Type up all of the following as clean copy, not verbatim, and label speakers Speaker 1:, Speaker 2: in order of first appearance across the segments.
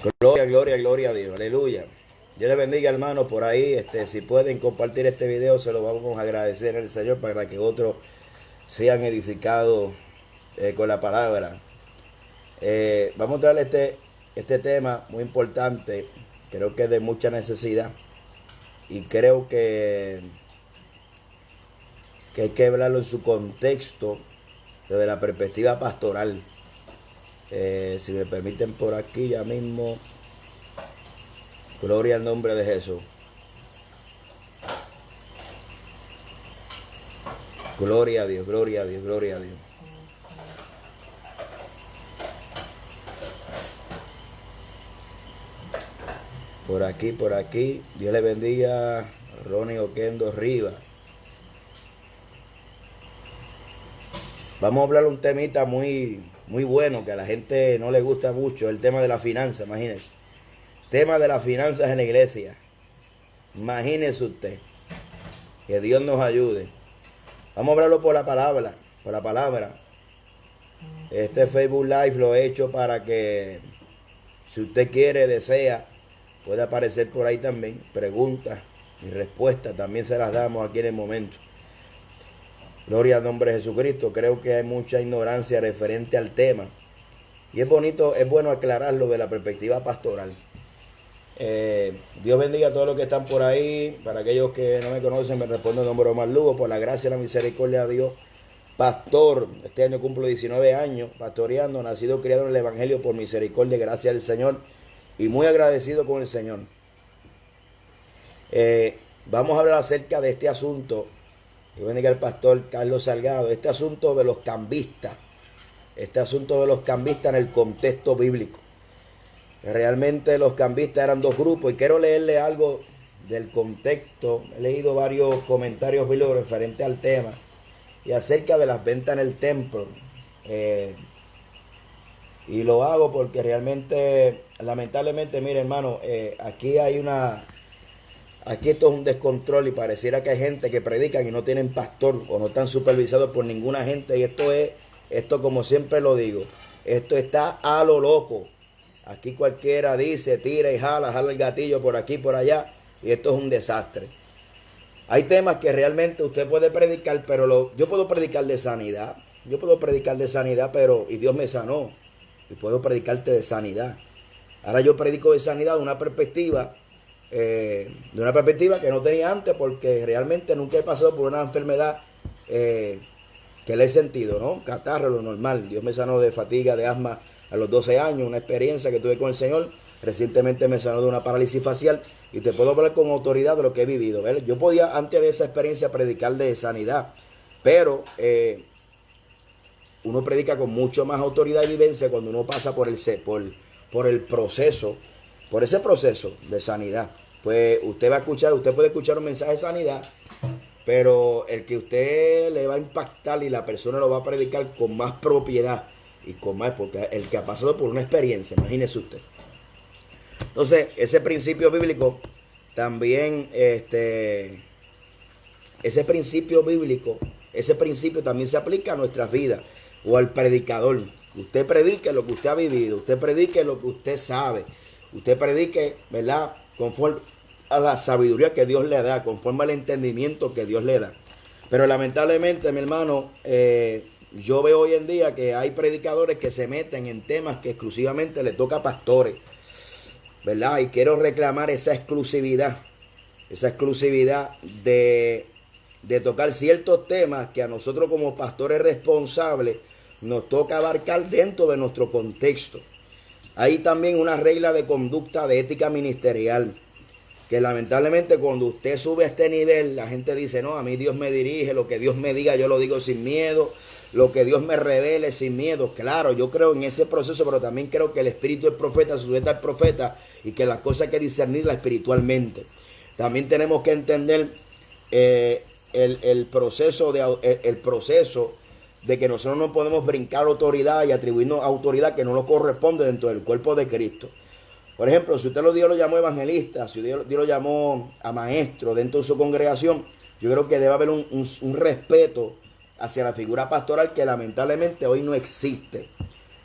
Speaker 1: Gloria, gloria, gloria a Dios. Aleluya. Dios les bendiga, hermanos, por ahí. Si pueden compartir este video, se lo vamos a agradecer al Señor para que otros sean edificados con la palabra. Vamos a darle este tema muy importante. Creo que es de mucha necesidad. Y creo que hay que hablarlo en su contexto, desde la perspectiva pastoral. Si me permiten por aquí ya mismo. Gloria al nombre de Jesús. Gloria a Dios, gloria a Dios, gloria a Dios. Por aquí, por aquí. Dios le bendiga. Ronnie Oquendo Rivas. Vamos a hablar un temita muy bueno que a la gente no le gusta mucho. El tema de la finanza, imagínense. Tema de las finanzas en la iglesia. Imagínese usted. Que Dios nos ayude. Vamos a hablarlo por la palabra. Por la palabra. Este Facebook Live lo he hecho para que, si usted quiere, desea, puede aparecer por ahí también. Preguntas y respuestas también se las damos aquí en el momento. Gloria al nombre de Jesucristo. Creo que hay mucha ignorancia referente al tema. Y es bonito, es bueno aclararlo de la perspectiva pastoral. Dios bendiga a todos los que están por ahí. Para aquellos que no me conocen, me respondo el nombre de Omar Lugo. Por la gracia y la misericordia de Dios. Pastor, este año cumplo 19 años, pastoreando, nacido, criado en el Evangelio por misericordia y gracia del Señor. Y muy agradecido con el Señor. Vamos a hablar acerca de este asunto. Dios bendiga al pastor Carlos Salgado. Este asunto de los cambistas. Este asunto de los cambistas en el contexto bíblico. Realmente los cambistas eran dos grupos y quiero leerle algo del contexto. He leído varios comentarios bíblicos referentes al tema y acerca de las ventas en el templo. Y lo hago porque realmente, lamentablemente, mire hermano, aquí esto es un descontrol y pareciera que hay gente que predican y no tienen pastor o no están supervisados por ninguna gente. Y esto como siempre lo digo, esto está a lo loco. Aquí cualquiera dice, tira y jala el gatillo por aquí, por allá, y esto es un desastre. Hay temas que realmente usted puede predicar, pero yo puedo predicar de sanidad. Yo puedo predicar de sanidad, y Dios me sanó. Y puedo predicarte de sanidad. Ahora yo predico de sanidad de una perspectiva que no tenía antes, porque realmente nunca he pasado por una enfermedad que le he sentido, ¿no? Catarro, lo normal. Dios me sanó de fatiga, de asma a los 12 años, una experiencia que tuve con el Señor. Recientemente me sanó de una parálisis facial y te puedo hablar con autoridad de lo que he vivido. ¿Ves? Yo podía antes de esa experiencia predicar de sanidad, pero uno predica con mucho más autoridad y vivencia cuando uno pasa por el proceso, por ese proceso de sanidad. Pues usted puede escuchar un mensaje de sanidad, pero el que usted le va a impactar y la persona lo va a predicar con más propiedad y con más, porque el que ha pasado por una experiencia, imagínese usted. Entonces, ese principio bíblico también, ese principio también se aplica a nuestras vidas o al predicador. Usted predique lo que usted ha vivido, usted predique lo que usted sabe, usted predique, ¿verdad? Conforme a la sabiduría que Dios le da, conforme al entendimiento que Dios le da. Pero lamentablemente, mi hermano, yo veo hoy en día que hay predicadores que se meten en temas que exclusivamente le toca a pastores, ¿verdad? Y quiero reclamar esa exclusividad de tocar ciertos temas que a nosotros como pastores responsables nos toca abarcar dentro de nuestro contexto. Hay también una regla de conducta de ética ministerial, que lamentablemente cuando usted sube a este nivel, la gente dice, no, a mí Dios me dirige, lo que Dios me diga yo lo digo sin miedo, lo que Dios me revele sin miedo. Claro, yo creo en ese proceso, pero también creo que el espíritu del profeta se sujeta al profeta y que las cosas hay que discernirlas espiritualmente. También tenemos que entender el proceso de que nosotros no podemos brincar autoridad y atribuirnos autoridad que no nos corresponde dentro del cuerpo de Cristo. Por ejemplo, si usted Dios lo llamó evangelista, si Dios lo llamó a maestro dentro de su congregación, yo creo que debe haber un respeto hacia la figura pastoral que lamentablemente hoy no existe.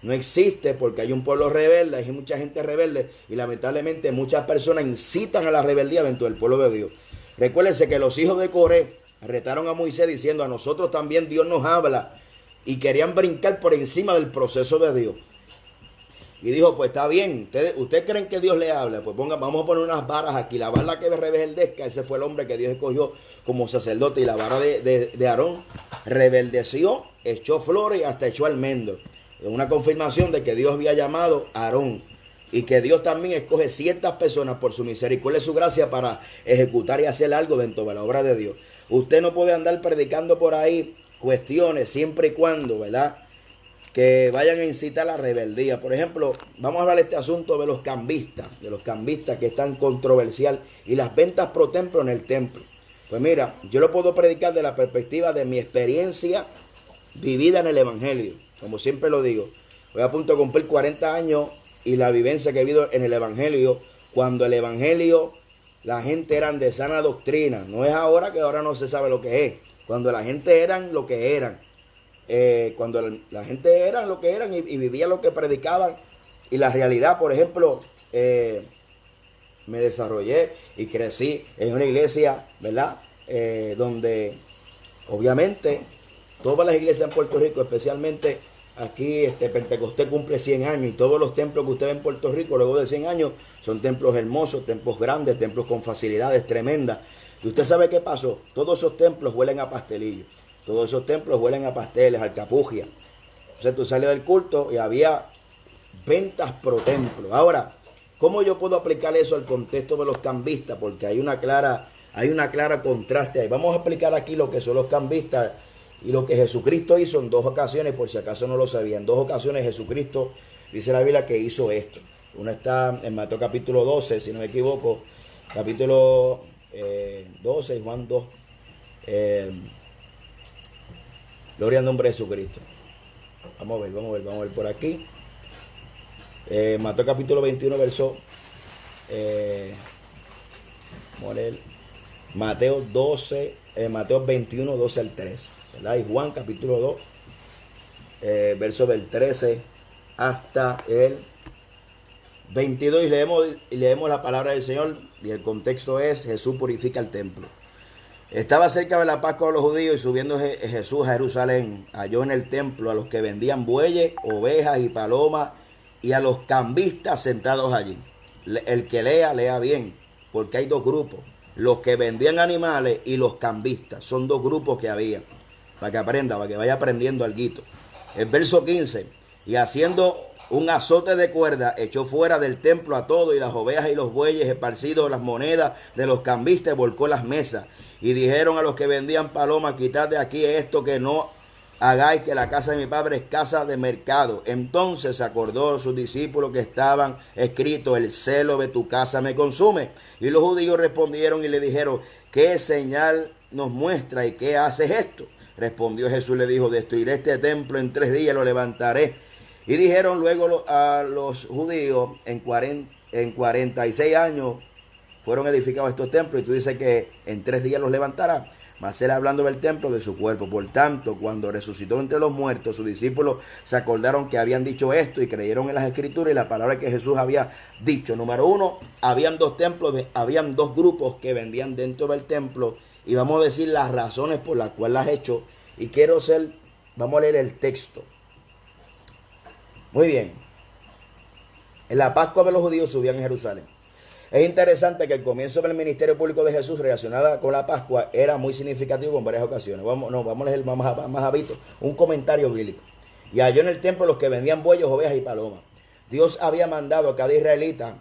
Speaker 1: no existe porque hay un pueblo rebelde, hay mucha gente rebelde y lamentablemente muchas personas incitan a la rebeldía dentro del pueblo de Dios. Recuérdense que los hijos de Coré retaron a Moisés diciendo: a nosotros también Dios nos habla, y querían brincar por encima del proceso de Dios. Y dijo: pues está bien, ¿ustedes creen que Dios le habla? Pues vamos a poner unas varas aquí. La vara que rebeldezca, ese fue el hombre que Dios escogió como sacerdote. Y la vara de Aarón rebeldeció, echó flores y hasta echó almendros. Es una confirmación de que Dios había llamado a Aarón. Y que Dios también escoge ciertas personas por su misericordia y su gracia para ejecutar y hacer algo dentro de la obra de Dios. Usted no puede andar predicando por ahí cuestiones siempre y cuando, ¿verdad?, que vayan a incitar a la rebeldía. Por ejemplo, vamos a hablar de este asunto de los cambistas que es tan controversial, y las ventas pro templo en el templo. Pues mira, yo lo puedo predicar de la perspectiva de mi experiencia vivida en el Evangelio. Como siempre lo digo, voy a punto de cumplir 40 años y la vivencia que he vivido en el Evangelio, cuando el Evangelio, la gente eran de sana doctrina. No es ahora, que ahora no se sabe lo que es. Cuando la gente eran lo que eran. Cuando la gente eran lo que eran y vivían lo que predicaban. Y la realidad, por ejemplo, me desarrollé y crecí en una iglesia, ¿verdad? Donde obviamente todas las iglesias en Puerto Rico, especialmente aquí Pentecostés, cumple 100 años, y todos los templos que usted ve en Puerto Rico luego de 100 años son templos hermosos, templos grandes, templos con facilidades tremendas. Y usted sabe qué pasó: todos esos templos huelen a pastelillos. Todos esos templos huelen a pasteles, a alcapugia. Entonces tú sales del culto y había ventas pro templo. Ahora, ¿cómo yo puedo aplicar eso al contexto de los cambistas? Porque hay una clara contraste ahí. Vamos a explicar aquí lo que son los cambistas y lo que Jesucristo hizo en 2 ocasiones, por si acaso no lo sabían. En 2 ocasiones Jesucristo, dice la Biblia, que hizo esto. Una está en Mateo capítulo 12, si no me equivoco, capítulo 12, Juan 2. Gloria al nombre de Jesucristo. Vamos a ver por aquí. Mateo capítulo 21, verso. Vamos a leer. Mateo 12, Mateo 21, 12 al 13. ¿Verdad? Y Juan capítulo 2, verso del 13 hasta el 22. Y leemos la palabra del Señor. Y el contexto es: Jesús purifica el templo. Estaba cerca de la Pascua de los judíos, y subiendo Jesús a Jerusalén, halló en el templo a los que vendían bueyes, ovejas y palomas, y a los cambistas sentados allí. El que lea bien, porque hay 2 grupos: los que vendían animales y los cambistas. Son 2 grupos que había, para que aprenda, para que vaya aprendiendo alguito. El verso 15: y haciendo un azote de cuerda, echó fuera del templo a todos, y las ovejas y los bueyes, esparcidos las monedas de los cambistas, volcó las mesas. Y dijeron a los que vendían palomas: quitad de aquí esto, que no hagáis que la casa de mi padre es casa de mercado. Entonces acordó sus discípulos que estaban escritos: el celo de tu casa me consume. Y los judíos respondieron y le dijeron: ¿qué señal nos muestra y qué haces esto? Respondió Jesús, le dijo: destruiré este templo en 3 días, lo levantaré. Y dijeron luego a los judíos: en 46 años fueron edificados estos templos, y tú dices que en 3 días los levantará. Mas él hablando del templo de su cuerpo. Por tanto, cuando resucitó entre los muertos, sus discípulos se acordaron que habían dicho esto, y creyeron en las escrituras y la palabra que Jesús había dicho. Número 1, habían 2 templos, habían 2 grupos que vendían dentro del templo, y vamos a decir las razones por las cuales las he hecho. Y vamos a leer el texto. Muy bien. En la Pascua de los judíos subían a Jerusalén. Es interesante que el comienzo del ministerio público de Jesús relacionada con la Pascua era muy significativo con varias ocasiones. Vamos a leer más habito, un comentario bíblico. Y halló en el templo los que vendían bueyes, ovejas y palomas. Dios había mandado a cada israelita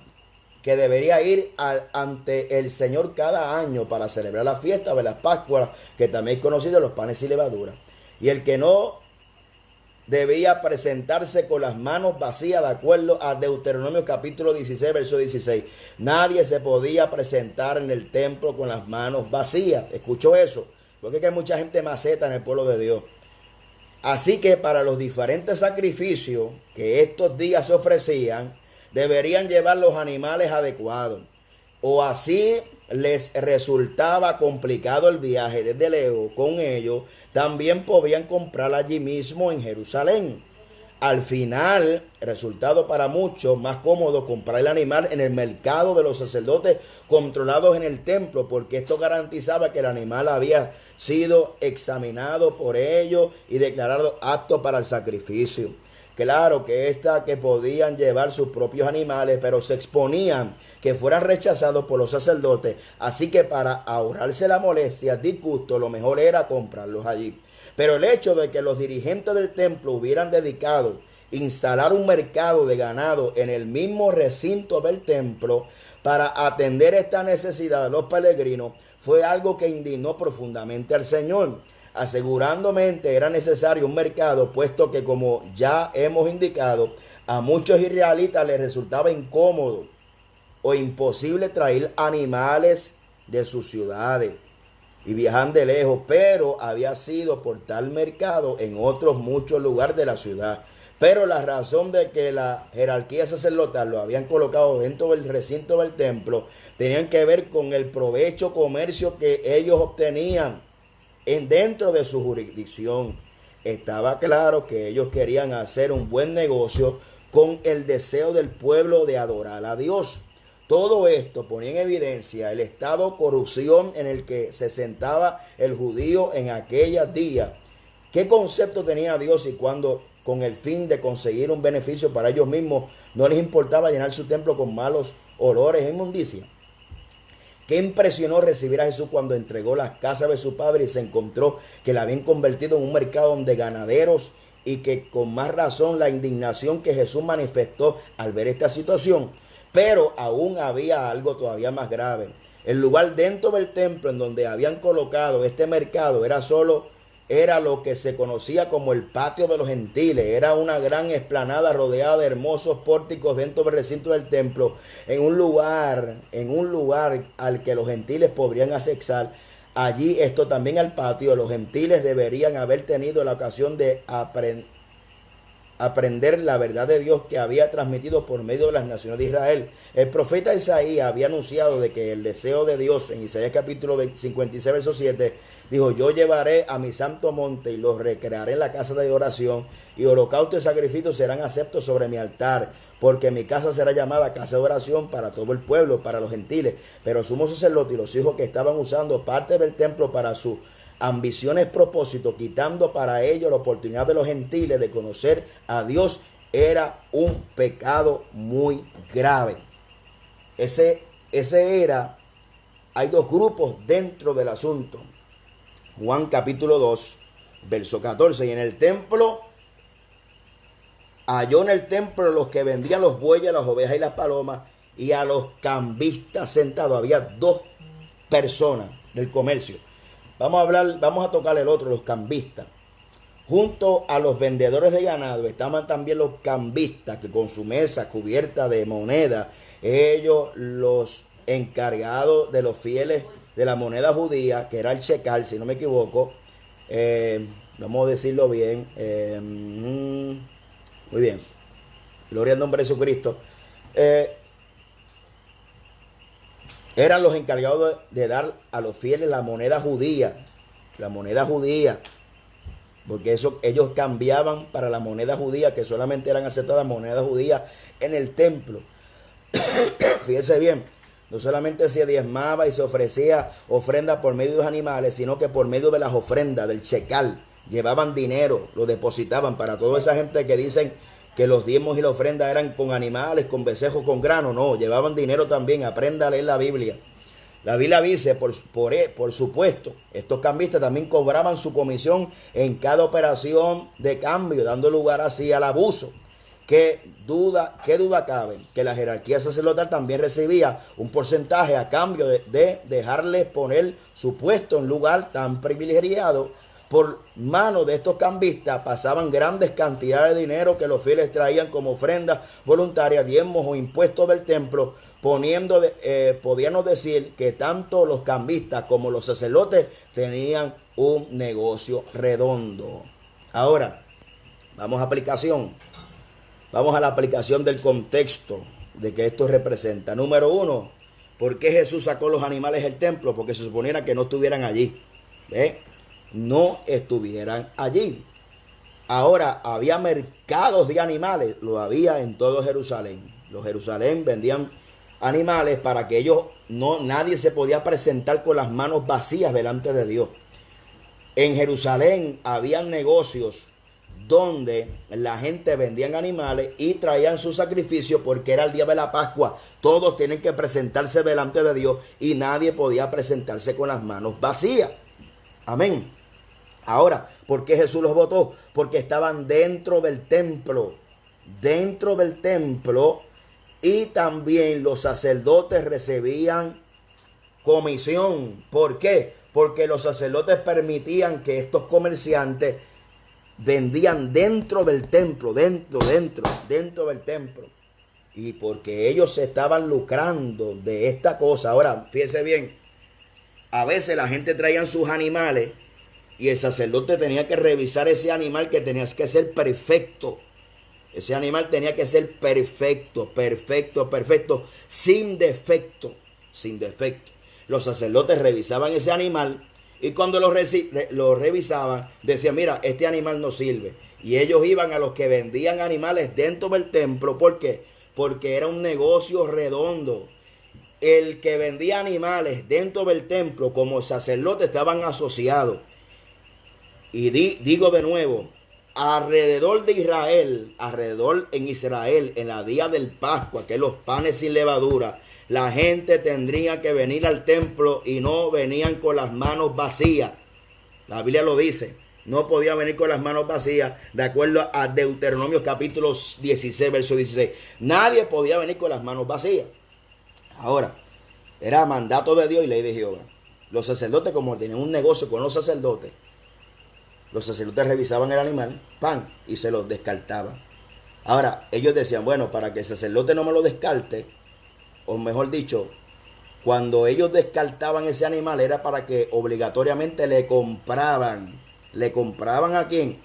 Speaker 1: que debería ir ante el Señor cada año para celebrar la fiesta de las Pascuas, que también es conocida los panes y levadura. Y el que no debía presentarse con las manos vacías, de acuerdo a Deuteronomio capítulo 16, verso 16. Nadie se podía presentar en el templo con las manos vacías. ¿Escuchó eso? Porque hay mucha gente maceta en el pueblo de Dios. Así que para los diferentes sacrificios que estos días se ofrecían, deberían llevar los animales adecuados. O así les resultaba complicado el viaje desde lejos con ellos, también podían comprar allí mismo en Jerusalén. Al final, resultado para muchos más cómodo comprar el animal en el mercado de los sacerdotes controlados en el templo, porque esto garantizaba que el animal había sido examinado por ellos y declarado apto para el sacrificio. Claro que podían llevar sus propios animales, pero se exponían que fueran rechazados por los sacerdotes, así que para ahorrarse la molestia, disgusto, lo mejor era comprarlos allí. Pero el hecho de que los dirigentes del templo hubieran dedicado instalar un mercado de ganado en el mismo recinto del templo para atender esta necesidad de los peregrinos fue algo que indignó profundamente al Señor, asegurándome que era necesario un mercado, puesto que, como ya hemos indicado, a muchos israelitas les resultaba incómodo o imposible traer animales de sus ciudades y viajan de lejos, pero había sido por tal mercado en otros muchos lugares de la ciudad. Pero la razón de que la jerarquía sacerdotal lo habían colocado dentro del recinto del templo tenían que ver con el provecho comercio que ellos obtenían dentro de su jurisdicción. Estaba claro que ellos querían hacer un buen negocio con el deseo del pueblo de adorar a Dios. Todo esto ponía en evidencia el estado de corrupción en el que se sentaba el judío en aquellos días. ¿Qué concepto tenía Dios y cuando, con el fin de conseguir un beneficio para ellos mismos, no les importaba llenar su templo con malos olores e inmundicia? ¿Qué impresionó recibir a Jesús cuando entregó las casas de su padre y se encontró que la habían convertido en un mercado de ganaderos, y que con más razón la indignación que Jesús manifestó al ver esta situación? Pero aún había algo todavía más grave. El lugar dentro del templo en donde habían colocado este mercado era lo que se conocía como el patio de los gentiles. Era una gran explanada rodeada de hermosos pórticos dentro del recinto del templo, en un lugar al que los gentiles podrían accesar. Allí, esto también al patio, los gentiles deberían haber tenido la ocasión de aprender la verdad de Dios que había transmitido por medio de las naciones de Israel. El profeta Isaías había anunciado de que el deseo de Dios en Isaías capítulo 56 verso 7 dijo: yo llevaré a mi santo monte y los recrearé en la casa de oración, y holocausto y sacrificio serán aceptos sobre mi altar, porque mi casa será llamada casa de oración para todo el pueblo, para los gentiles. Pero el sumo sacerdote y los hijos que estaban usando parte del templo para sus ambiciones, propósitos, quitando para ellos la oportunidad de los gentiles de conocer a Dios, era un pecado muy grave. Hay dos grupos dentro del asunto. Juan capítulo 2, verso 14. Y en el templo, halló en el templo los que vendían los bueyes, las ovejas y las palomas, y a los cambistas sentados. Había dos personas del comercio. Vamos a tocar el otro, los cambistas. Junto a los vendedores de ganado estaban también los cambistas, que con su mesa cubierta de moneda, ellos los encargados de los fieles de la moneda judía, que era el shekel, si no me equivoco. Vamos a decirlo bien. Muy bien. Gloria al nombre de Jesucristo. Eran los encargados de dar a los fieles la moneda judía, porque ellos cambiaban para la moneda judía, que solamente eran aceptadas monedas judías en el templo. Fíjese bien, no solamente se diezmaba y se ofrecía ofrenda por medio de los animales, sino que por medio de las ofrendas del shekel llevaban dinero, lo depositaban. Para toda esa gente que dicen que los diezmos y la ofrenda eran con animales, con becerros, con grano, no, llevaban dinero también. Aprenda a leer la Biblia. La Biblia dice, por supuesto, estos cambistas también cobraban su comisión en cada operación de cambio, dando lugar así al abuso. ¿Qué duda cabe? Que la jerarquía sacerdotal también recibía un porcentaje a cambio de dejarles poner su puesto en lugar tan privilegiado. Por mano de estos cambistas pasaban grandes cantidades de dinero que los fieles traían como ofrendas voluntarias, diezmos o impuestos del templo, podíamos decir que tanto los cambistas como los sacerdotes tenían un negocio redondo. Ahora, vamos a la aplicación del contexto de que esto representa. Número uno, ¿por qué Jesús sacó los animales del templo? Porque se suponía que no estuvieran allí. No estuvieran allí. Ahora, había mercados de animales, lo había en todo Jerusalén. Los Jerusalén vendían animales para que ellos, no, nadie se podía presentar con las manos vacías delante de Dios. En Jerusalén habían negocios donde la gente vendían animales y traían su sacrificio porque era el día de la Pascua. Todos tienen que presentarse delante de Dios y nadie podía presentarse con las manos vacías. Amén. Ahora, ¿por qué Jesús los botó? Porque estaban dentro del templo. Dentro del templo. Y también los sacerdotes recibían comisión. ¿Por qué? Porque los sacerdotes permitían que estos comerciantes vendían dentro del templo, dentro del templo. Y porque ellos se estaban lucrando de esta cosa. Ahora, fíjense bien, a veces la gente traía sus animales y el sacerdote tenía que revisar ese animal, que tenía que ser perfecto. Ese animal tenía que ser perfecto, sin defecto, sin defecto. Los sacerdotes revisaban ese animal y cuando lo revisaban, decían, mira, este animal no sirve. Y ellos iban a los que vendían animales dentro del templo. ¿Por qué? Porque era un negocio redondo. El que vendía animales dentro del templo como sacerdote estaban asociados. Y digo de nuevo, alrededor de Israel, alrededor en Israel, en la día del Pascua, que es los panes sin levadura, la gente tendría que venir al templo y no venían con las manos vacías. La Biblia lo dice, no podía venir con las manos vacías, de acuerdo a Deuteronomio capítulo 16, verso 16. Nadie podía venir con las manos vacías. Ahora, era mandato de Dios y ley de Jehová. Los sacerdotes, como tenían un negocio con los sacerdotes revisaban el animal, pan, y se lo descartaban. Ahora, ellos decían, bueno, para que el sacerdote no me lo descarte, o mejor dicho, cuando ellos descartaban ese animal era para que obligatoriamente le compraban. ¿Le compraban a quién?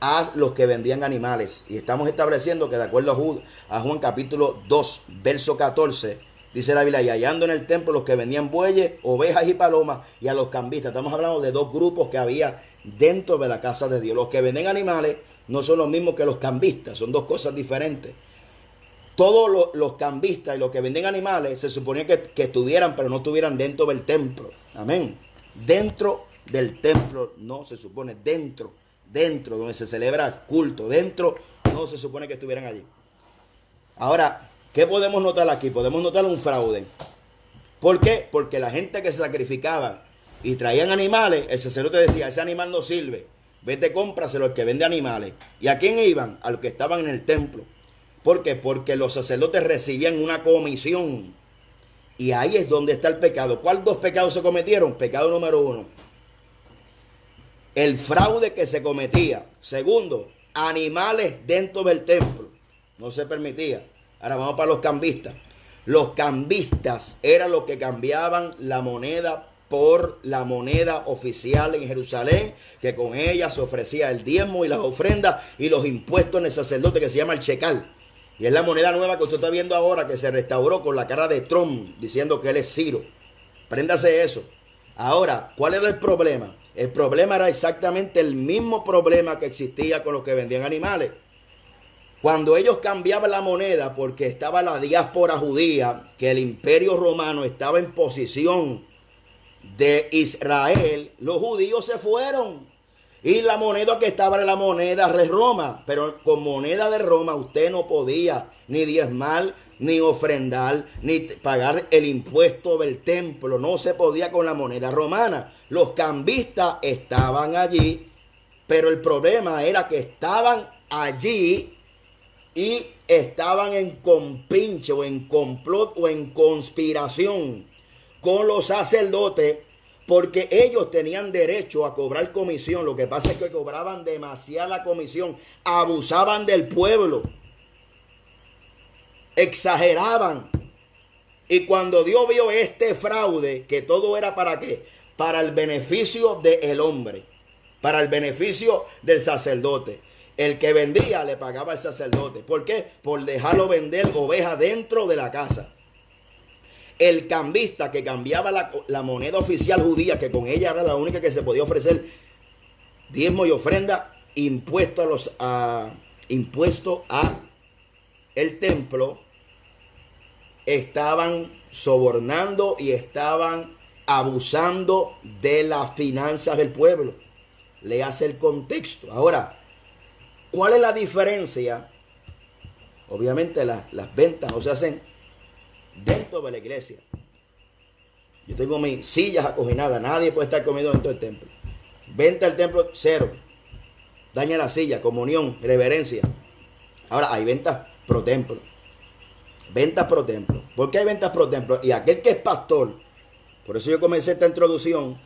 Speaker 1: A los que vendían animales. Y estamos estableciendo que de acuerdo a Juan capítulo 2, verso 14, dice la Biblia, y hallando en el templo los que vendían bueyes, ovejas y palomas, y a los cambistas. Estamos hablando de dos grupos que había dentro de la casa de Dios. Los que venden animales no son los mismos que los cambistas, son dos cosas diferentes. Todos los cambistas y los que venden animales se suponía que estuvieran, pero no estuvieran dentro del templo. Amén. Dentro del templo no se supone, dentro donde se celebra culto, dentro no se supone que estuvieran allí. Ahora, ¿qué podemos notar aquí? Podemos notar un fraude. ¿Por qué? Porque la gente que se sacrificaba y traían animales, el sacerdote decía, ese animal no sirve, vete, cómpraselo al que vende animales. ¿Y a quién iban? A los que estaban en el templo. ¿Por qué? Porque los sacerdotes recibían una comisión. Y ahí es donde está el pecado. ¿Cuáles dos pecados se cometieron? Pecado número 1, el fraude que se cometía. Segundo, animales dentro del templo. No se permitía. Ahora vamos para los cambistas. Los cambistas eran los que cambiaban la moneda por la moneda oficial en Jerusalén, que con ella se ofrecía el diezmo y las ofrendas y los impuestos en el sacerdote, que se llama el shecal. Y es la moneda nueva que usted está viendo ahora, que se restauró con la cara de Trump, diciendo que él es Ciro. Préndase eso. Ahora, ¿cuál era el problema? El problema era exactamente el mismo problema que existía con los que vendían animales. Cuando ellos cambiaban la moneda, porque estaba la diáspora judía, que el imperio romano estaba en posición de Israel, los judíos se fueron. Y la moneda que estaba era la moneda de Roma. Pero con moneda de Roma usted no podía ni diezmar, ni ofrendar, ni pagar el impuesto del templo. No se podía con la moneda romana. Los cambistas estaban allí, pero el problema era que estaban allí y estaban en compinche o en complot o en conspiración con los sacerdotes, porque ellos tenían derecho a cobrar comisión. Lo que pasa es que cobraban demasiada comisión, abusaban del pueblo, exageraban. Y cuando Dios vio este fraude, que todo era ¿para qué? Para el beneficio del hombre, para el beneficio del sacerdote. El que vendía le pagaba al sacerdote. ¿Por qué? Por dejarlo vender ovejas dentro de la casa. El cambista que cambiaba la moneda oficial judía, que con ella era la única que se podía ofrecer diezmo y ofrenda, impuesto a el templo, estaban sobornando y estaban abusando de las finanzas del pueblo. Le hace el contexto. Ahora, ¿cuál es la diferencia? Obviamente las ventas no se hacen dentro de la iglesia. Yo tengo mis sillas acoginadas, nadie puede estar comiendo dentro del templo. Venta del templo, cero. Daña la silla, comunión, reverencia. Ahora hay ventas pro templo. Ventas pro templo. ¿Por qué hay ventas pro templo? Y aquel que es pastor, por eso yo comencé esta introducción,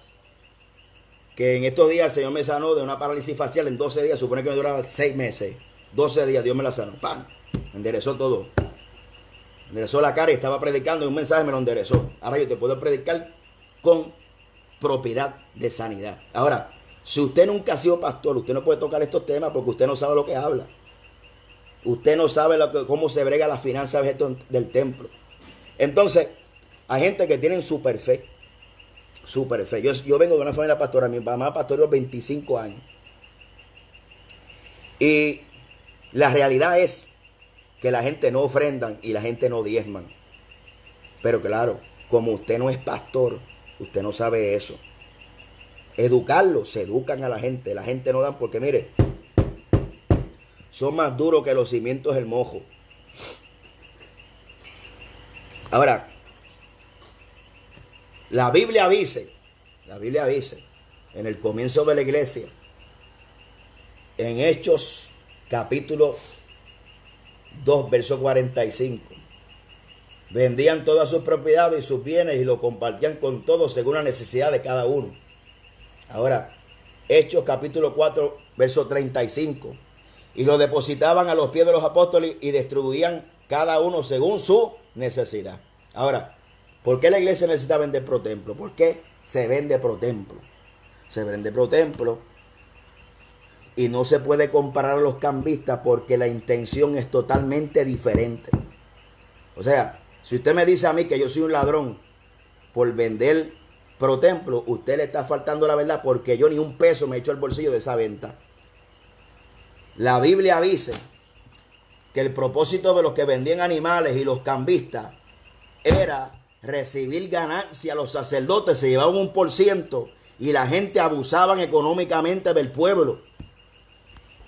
Speaker 1: que en estos días el Señor me sanó de una parálisis facial en 12 días, supone que me duraba 6 meses. 12 días Dios me la sanó. ¡Pam! Me enderezó todo. Me enderezó la cara y estaba predicando y un mensaje me lo enderezó. Ahora yo te puedo predicar con propiedad de sanidad. Ahora, si usted nunca ha sido pastor, usted no puede tocar estos temas porque usted no sabe lo que habla. Usted no sabe cómo se brega las finanzas del templo. Entonces, hay gente que tienen super fe. Super fe. Yo vengo de una familia pastora. Mi mamá pastoreó 25 años. Y la realidad es que la gente no ofrendan y la gente no diezman. Pero claro, como usted no es pastor, usted no sabe eso. Educarlos, se educan a la gente no dan porque mire, son más duros que los cimientos del mojo. Ahora, la Biblia dice, en el comienzo de la iglesia, en Hechos capítulo 2, verso 45, vendían todas sus propiedades y sus bienes y lo compartían con todos según la necesidad de cada uno. Ahora, Hechos capítulo 4, verso 35, y lo depositaban a los pies de los apóstoles y distribuían cada uno según su necesidad. Ahora, ¿por qué la iglesia necesita vender pro templo? ¿Por qué se vende pro templo? Se vende pro templo y no se puede comparar a los cambistas porque la intención es totalmente diferente. O sea, si usted me dice a mí que yo soy un ladrón por vender pro templo, usted le está faltando la verdad porque yo ni un peso me he hecho al bolsillo de esa venta. La Biblia dice que el propósito de los que vendían animales y los cambistas era recibir ganancia. Los sacerdotes se llevaban 1% y la gente abusaban económicamente del pueblo.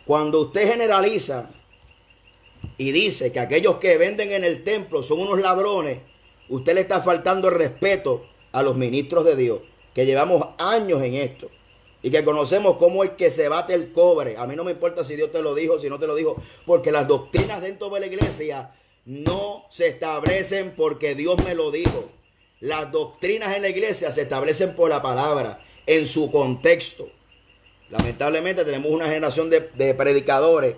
Speaker 1: Cuando usted generaliza y dice que aquellos que venden en el templo son unos ladrones, usted le está faltando el respeto a los ministros de Dios, que llevamos años en esto y que conocemos cómo es que se bate el cobre. A mí no me importa si Dios te lo dijo, si no te lo dijo, porque las doctrinas dentro de la iglesia no se establecen porque Dios me lo dijo. Las doctrinas en la iglesia se establecen por la palabra, en su contexto. Lamentablemente tenemos una generación de predicadores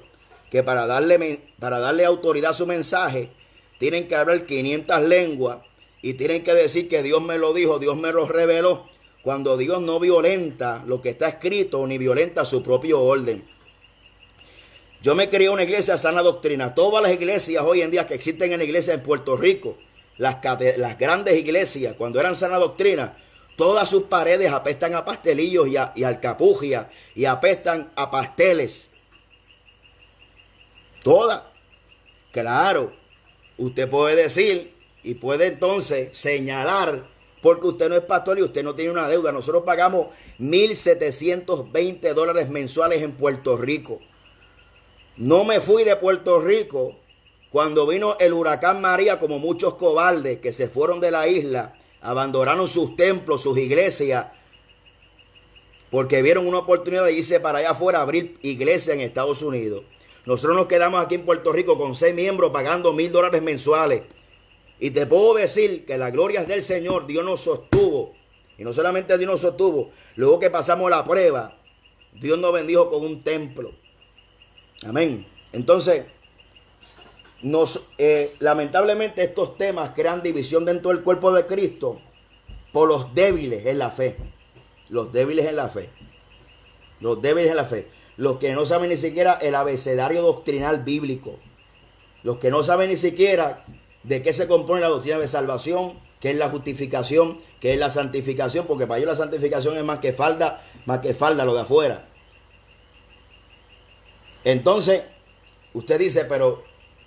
Speaker 1: que para darle autoridad a su mensaje tienen que hablar 500 lenguas y tienen que decir que Dios me lo dijo, Dios me lo reveló, cuando Dios no violenta lo que está escrito ni violenta su propio orden. Yo me crié en una iglesia sana doctrina. Todas las iglesias hoy en día que existen en la iglesia en Puerto Rico, las grandes iglesias, cuando eran sana doctrina, todas sus paredes apestan a pastelillos y a alcapugia y apestan a pasteles. Todas. Claro, usted puede decir y puede entonces señalar porque usted no es pastor y usted no tiene una deuda. Nosotros pagamos $1,720 mensuales en Puerto Rico. No me fui de Puerto Rico cuando vino el huracán María, como muchos cobardes que se fueron de la isla, abandonaron sus templos, sus iglesias, porque vieron una oportunidad de irse para allá afuera a abrir iglesia en Estados Unidos. Nosotros nos quedamos aquí en Puerto Rico con 6 miembros pagando $1,000 mensuales. Y te puedo decir que la gloria es del Señor. Dios nos sostuvo. Y no solamente Dios nos sostuvo. Luego que pasamos la prueba, Dios nos bendijo con un templo. Amén. Entonces, lamentablemente estos temas crean división dentro del cuerpo de Cristo por los débiles en la fe. Los débiles en la fe. Los débiles en la fe. Los que no saben ni siquiera el abecedario doctrinal bíblico. Los que no saben ni siquiera de qué se compone la doctrina de salvación, qué es la justificación, qué es la santificación, porque para ellos la santificación es más que falda lo de afuera. Entonces, usted dice, pero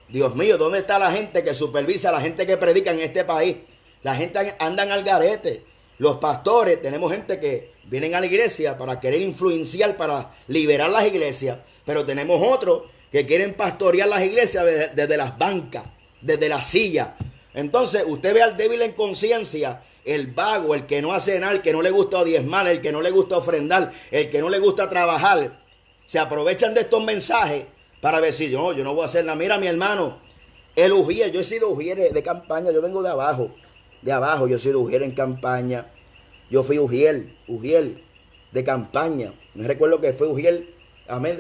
Speaker 1: Dios mío, ¿dónde está la gente que supervisa, la gente que predica en este país? La gente andan al garete. Los pastores, tenemos gente que vienen a la iglesia para querer influenciar, para liberar las iglesias, pero tenemos otros que quieren pastorear las iglesias desde las bancas, desde la silla. Entonces, usted ve al débil en conciencia, el vago, el que no hace nada, el que no le gusta diezmar, el que no le gusta ofrendar, el que no le gusta trabajar, se aprovechan de estos mensajes para decir, yo no voy a hacer nada. Mira, mi hermano, el ujier, yo he sido ujier de campaña, yo vengo de abajo, yo he sido ujier en campaña, yo fui ujier de campaña. Me recuerdo que fue ujier, amén,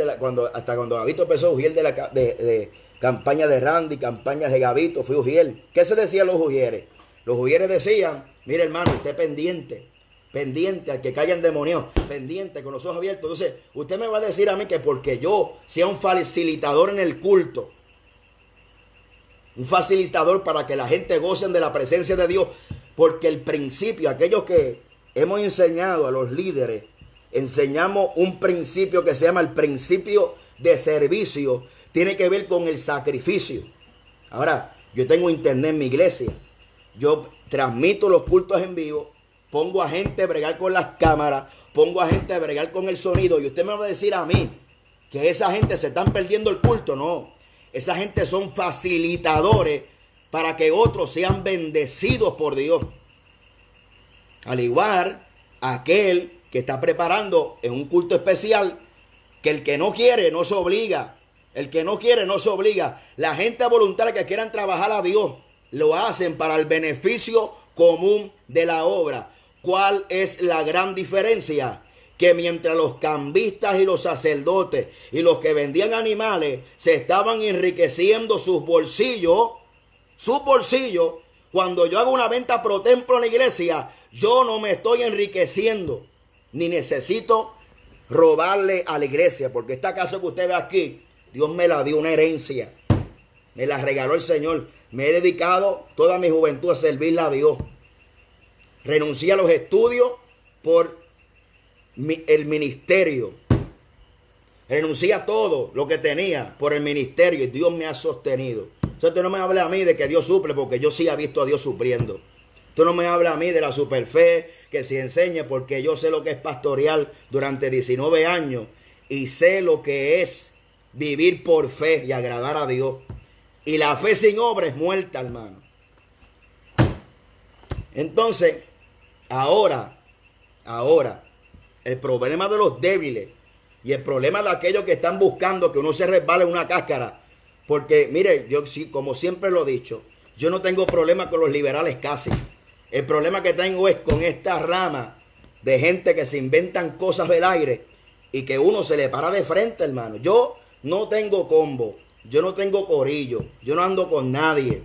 Speaker 1: hasta cuando Gavito empezó, ujier de campaña de Randy, campañas de Gavito, fui ujier. ¿Qué se decían los ujieres? Los ujieres decían, mire hermano, usted pendiente al que caiga endemoniado, pendiente, con los ojos abiertos. Entonces, usted me va a decir a mí que porque yo sea un facilitador en el culto, un facilitador para que la gente gocen de la presencia de Dios, porque el principio, aquellos que hemos enseñado a los líderes, enseñamos un principio que se llama el principio de servicio, tiene que ver con el sacrificio. Ahora, yo tengo internet en mi iglesia, yo transmito los cultos en vivo, pongo a gente a bregar con las cámaras, pongo a gente a bregar con el sonido, y usted me va a decir a mí que esa gente se están perdiendo el culto. No, esa gente son facilitadores para que otros sean bendecidos por Dios. Al igual, aquel que está preparando en un culto especial, que el que no quiere no se obliga, el que no quiere no se obliga. La gente voluntaria que quieran trabajar a Dios, lo hacen para el beneficio común de la obra. ¿Cuál es la gran diferencia? Que mientras los cambistas y los sacerdotes y los que vendían animales se estaban enriqueciendo sus bolsillos, cuando yo hago una venta pro templo en la iglesia, yo no me estoy enriqueciendo, ni necesito robarle a la iglesia, porque esta casa que usted ve aquí, Dios me la dio, una herencia, me la regaló el Señor. Me he dedicado toda mi juventud a servirle a Dios. Renuncié a los estudios por el ministerio. Renuncié a todo lo que tenía por el ministerio y Dios me ha sostenido. Entonces usted no me habla a mí de que Dios suple, porque yo sí he visto a Dios supliendo. Tú no me habla a mí de la superfe, que si enseñe, porque yo sé lo que es pastorear durante 19 años y sé lo que es vivir por fe y agradar a Dios. Y la fe sin obra es muerta, hermano. Entonces, ahora, el problema de los débiles y el problema de aquellos que están buscando que uno se resbale en una cáscara. Porque, mire, yo sí, como siempre lo he dicho, yo no tengo problema con los liberales casi. El problema que tengo es con esta rama de gente que se inventan cosas del aire y que uno se le para de frente, hermano. Yo no tengo combo, yo no tengo corillo, yo no ando con nadie.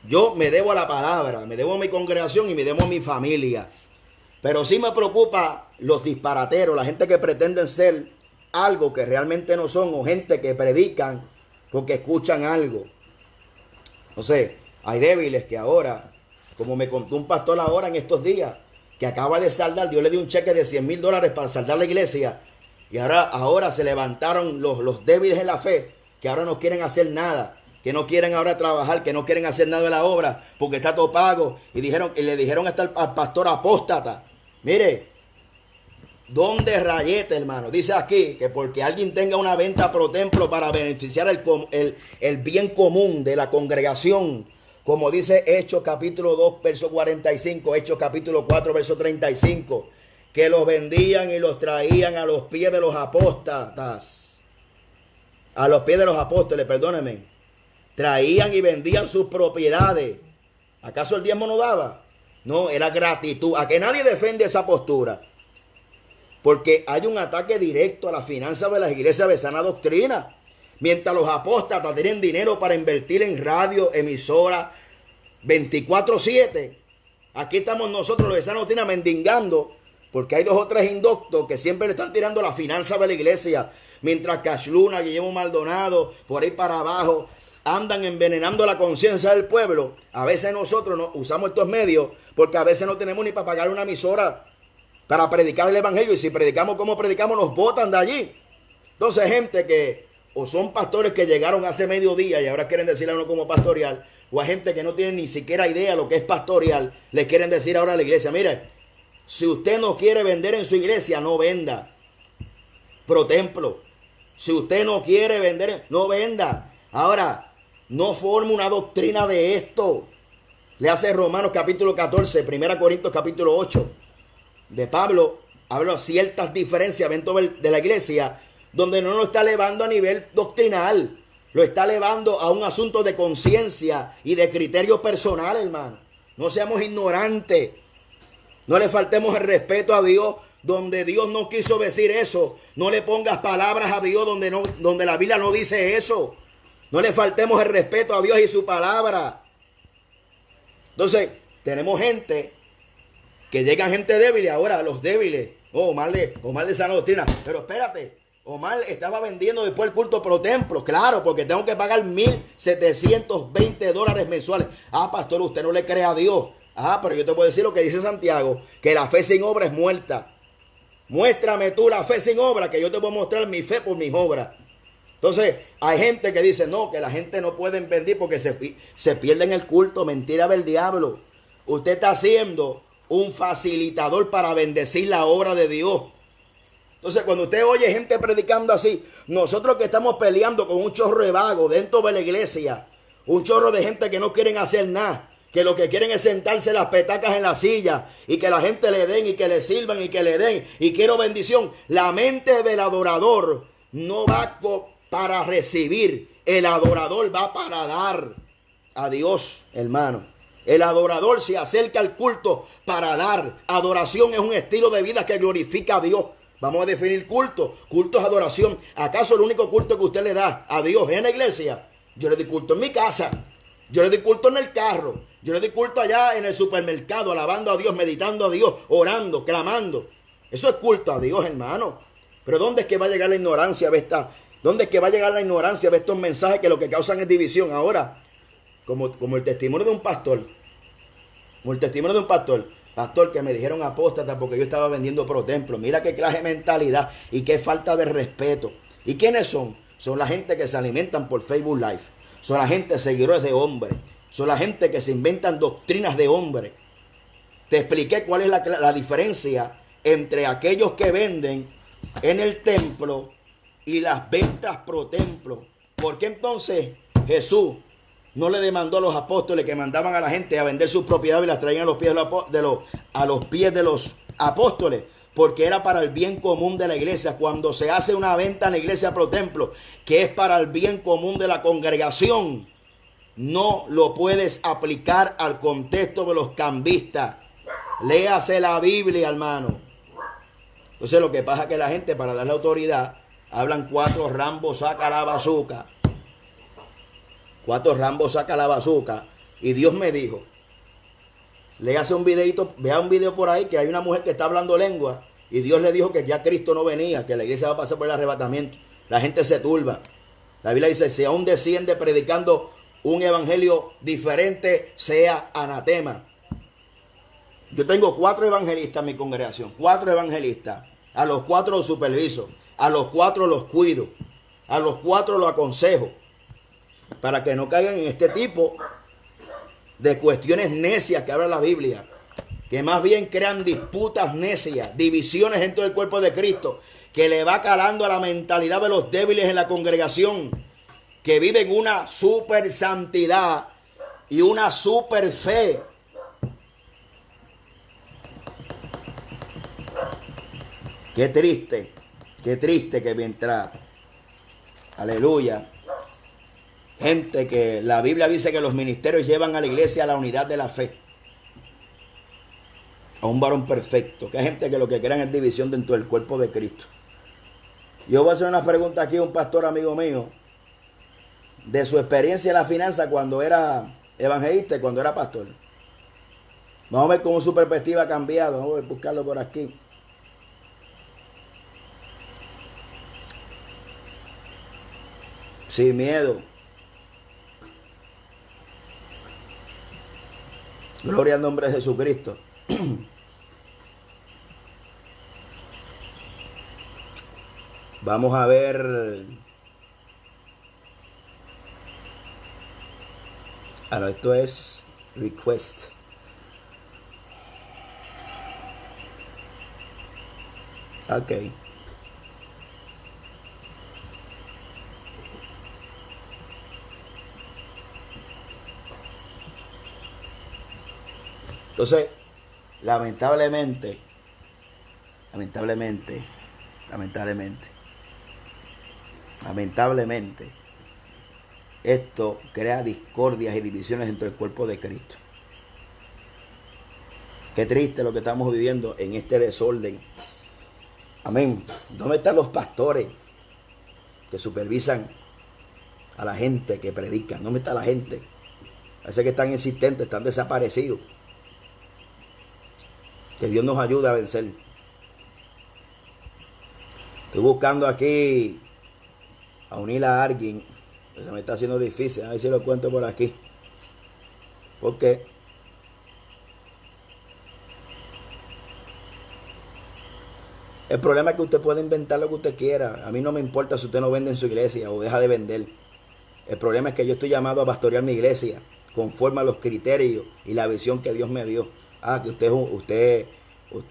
Speaker 1: Yo me debo a la palabra, me debo a mi congregación y me debo a mi familia. Pero sí me preocupa los disparateros, la gente que pretenden ser algo que realmente no son, o gente que predican porque escuchan algo. No sé, hay débiles que ahora, como me contó un pastor ahora en estos días, que acaba de saldar, Dios le dio un cheque de $100,000 para saldar la iglesia, y ahora se levantaron los débiles en la fe, que ahora no quieren hacer nada, que no quieren ahora trabajar, que no quieren hacer nada de la obra, porque está todo pago, y le dijeron hasta al pastor apóstata, mire, ¿dónde rayete, hermano? Dice aquí que porque alguien tenga una venta pro templo para beneficiar el bien común de la congregación, como dice Hechos capítulo 2, verso 45, Hechos capítulo 4, verso 35, que los vendían y los traían a los pies de los apóstatas, a los pies de los apóstoles, perdónenme, traían y vendían sus propiedades. ¿Acaso el diezmo no daba? No, era gratitud. A que nadie defiende esa postura, porque hay un ataque directo a las finanzas de las iglesias de sana doctrina. Mientras los apóstatas tienen dinero para invertir en radio, emisora, 24/7. Aquí estamos nosotros los de sana doctrina mendigando, porque hay 2 o 3 indoctos que siempre le están tirando la finanza de la iglesia. Mientras Cash Luna, Guillermo Maldonado, por ahí para abajo, andan envenenando la conciencia del pueblo. A veces nosotros no usamos estos medios porque a veces no tenemos ni para pagar una emisora para predicar el evangelio, y si predicamos como predicamos nos botan de allí. Entonces, gente que o son pastores que llegaron hace mediodía y ahora quieren decirle a uno como pastoreal, o a gente que no tiene ni siquiera idea de lo que es pastoreal, le quieren decir ahora a la iglesia, mire, si usted no quiere vender en su iglesia, no venda. Pro templo. Si usted no quiere vender, no venda. Ahora, no forme una doctrina de esto. Le hace Romanos capítulo 14, 1 Corintios capítulo 8. De Pablo, habla ciertas diferencias dentro de la iglesia, donde no lo está elevando a nivel doctrinal. Lo está elevando a un asunto de conciencia y de criterio personal, hermano. No seamos ignorantes. No le faltemos el respeto a Dios donde Dios no quiso decir eso. No le pongas palabras a Dios donde la Biblia no dice eso. No le faltemos el respeto a Dios y su palabra. Entonces, tenemos gente que llegan gente débil y ahora los débiles. Omar de sana doctrina. Pero espérate, Omar estaba vendiendo después el culto pro templo. Claro, porque tengo que pagar $1,720 mensuales. Ah, pastor, usted no le cree a Dios. Ah, pero yo te puedo decir lo que dice Santiago, que la fe sin obra es muerta. Muéstrame tú la fe sin obra, que yo te voy a mostrar mi fe por mis obras. Entonces, hay gente que dice, no, que la gente no puede vender porque se pierde en el culto. Mentira del diablo. Usted está siendo un facilitador para bendecir la obra de Dios. Entonces, cuando usted oye gente predicando así, nosotros que estamos peleando con un chorro de vagos dentro de la iglesia, un chorro de gente que no quieren hacer nada, que lo que quieren es sentarse las petacas en la silla y que la gente le den y que le sirvan y que le den y quiero bendición. La mente del adorador no va para recibir, el adorador va para dar a Dios, hermano. El adorador se acerca al culto para dar. Adoración es un estilo de vida que glorifica a Dios. Vamos a definir culto. Culto es adoración. ¿Acaso el único culto que usted le da a Dios es en la iglesia? Yo le doy culto en mi casa. Yo le doy culto en el carro. Yo le doy culto allá en el supermercado, alabando a Dios, meditando a Dios, orando, clamando. Eso es culto a Dios, hermano. Pero ¿dónde es que va a llegar la ignorancia de esta? ¿Dónde es que va a llegar la ignorancia de estos mensajes que lo que causan es división? Ahora, como el testimonio de un pastor. Como el testimonio de un pastor que me dijeron apóstata porque yo estaba vendiendo pro templo. Mira qué clase de mentalidad y qué falta de respeto. ¿Y quiénes son? Son la gente que se alimentan por Facebook Live. Son la gente seguidores de hombres. Son la gente que se inventan doctrinas de hombres. Te expliqué cuál es la diferencia entre aquellos que venden en el templo y las ventas pro templo. ¿Por qué entonces Jesús no le demandó a los apóstoles que mandaban a la gente a vender sus propiedades y las traían a los pies de los apóstoles? Porque era para el bien común de la iglesia. Cuando se hace una venta en la iglesia pro templo, que es para el bien común de la congregación, no lo puedes aplicar al contexto de los cambistas. Léase la Biblia, hermano. Entonces lo que pasa es que la gente, para darle autoridad, hablan 4 Rambo saca la bazuca. 4 Rambo saca la bazuca. Y Dios me dijo, léase un videito, vea un video por ahí que hay una mujer que está hablando lengua y Dios le dijo que ya Cristo no venía, que la iglesia va a pasar por el arrebatamiento. La gente se turba. La Biblia dice, si aún desciende predicando un evangelio diferente, sea anatema. Yo tengo 4 evangelistas en mi congregación, 4 evangelistas. A los 4 los superviso, a los 4 los cuido, a los 4 los aconsejo, para que no caigan en este tipo de cuestiones necias que habla la Biblia, que más bien crean disputas necias, divisiones dentro del cuerpo de Cristo, que le va calando a la mentalidad de los débiles en la congregación, que viven una super santidad y una super fe. Qué triste que mientras, aleluya, gente que la Biblia dice que los ministerios llevan a la iglesia a la unidad de la fe, a un varón perfecto, que hay gente que lo que crean es división dentro del cuerpo de Cristo. Yo voy a hacer una pregunta aquí a un pastor amigo mío, de su experiencia en la finanza cuando era evangelista y cuando era pastor. Vamos a ver cómo su perspectiva ha cambiado. Vamos a buscarlo por aquí. Sin miedo. Gloria al nombre de Jesucristo. Vamos a ver. Ahora, esto es request. Ok. Entonces, lamentablemente, lamentablemente, lamentablemente, lamentablemente, esto crea discordias y divisiones entre el cuerpo de Cristo. Qué triste lo que estamos viviendo en este desorden. Amén. ¿Dónde están los pastores que supervisan a la gente que predica? ¿Dónde está la gente? Parece que están insistentes, están desaparecidos. Que Dios nos ayude a vencer. Estoy buscando aquí a unir a alguien. Se me está haciendo difícil. A ver si lo cuento por aquí. Porque el problema es que usted puede inventar lo que usted quiera. A mí no me importa si usted no vende en su iglesia o deja de vender. El problema es que yo estoy llamado a pastorear mi iglesia conforme a los criterios y la visión que Dios me dio. Ah, que usted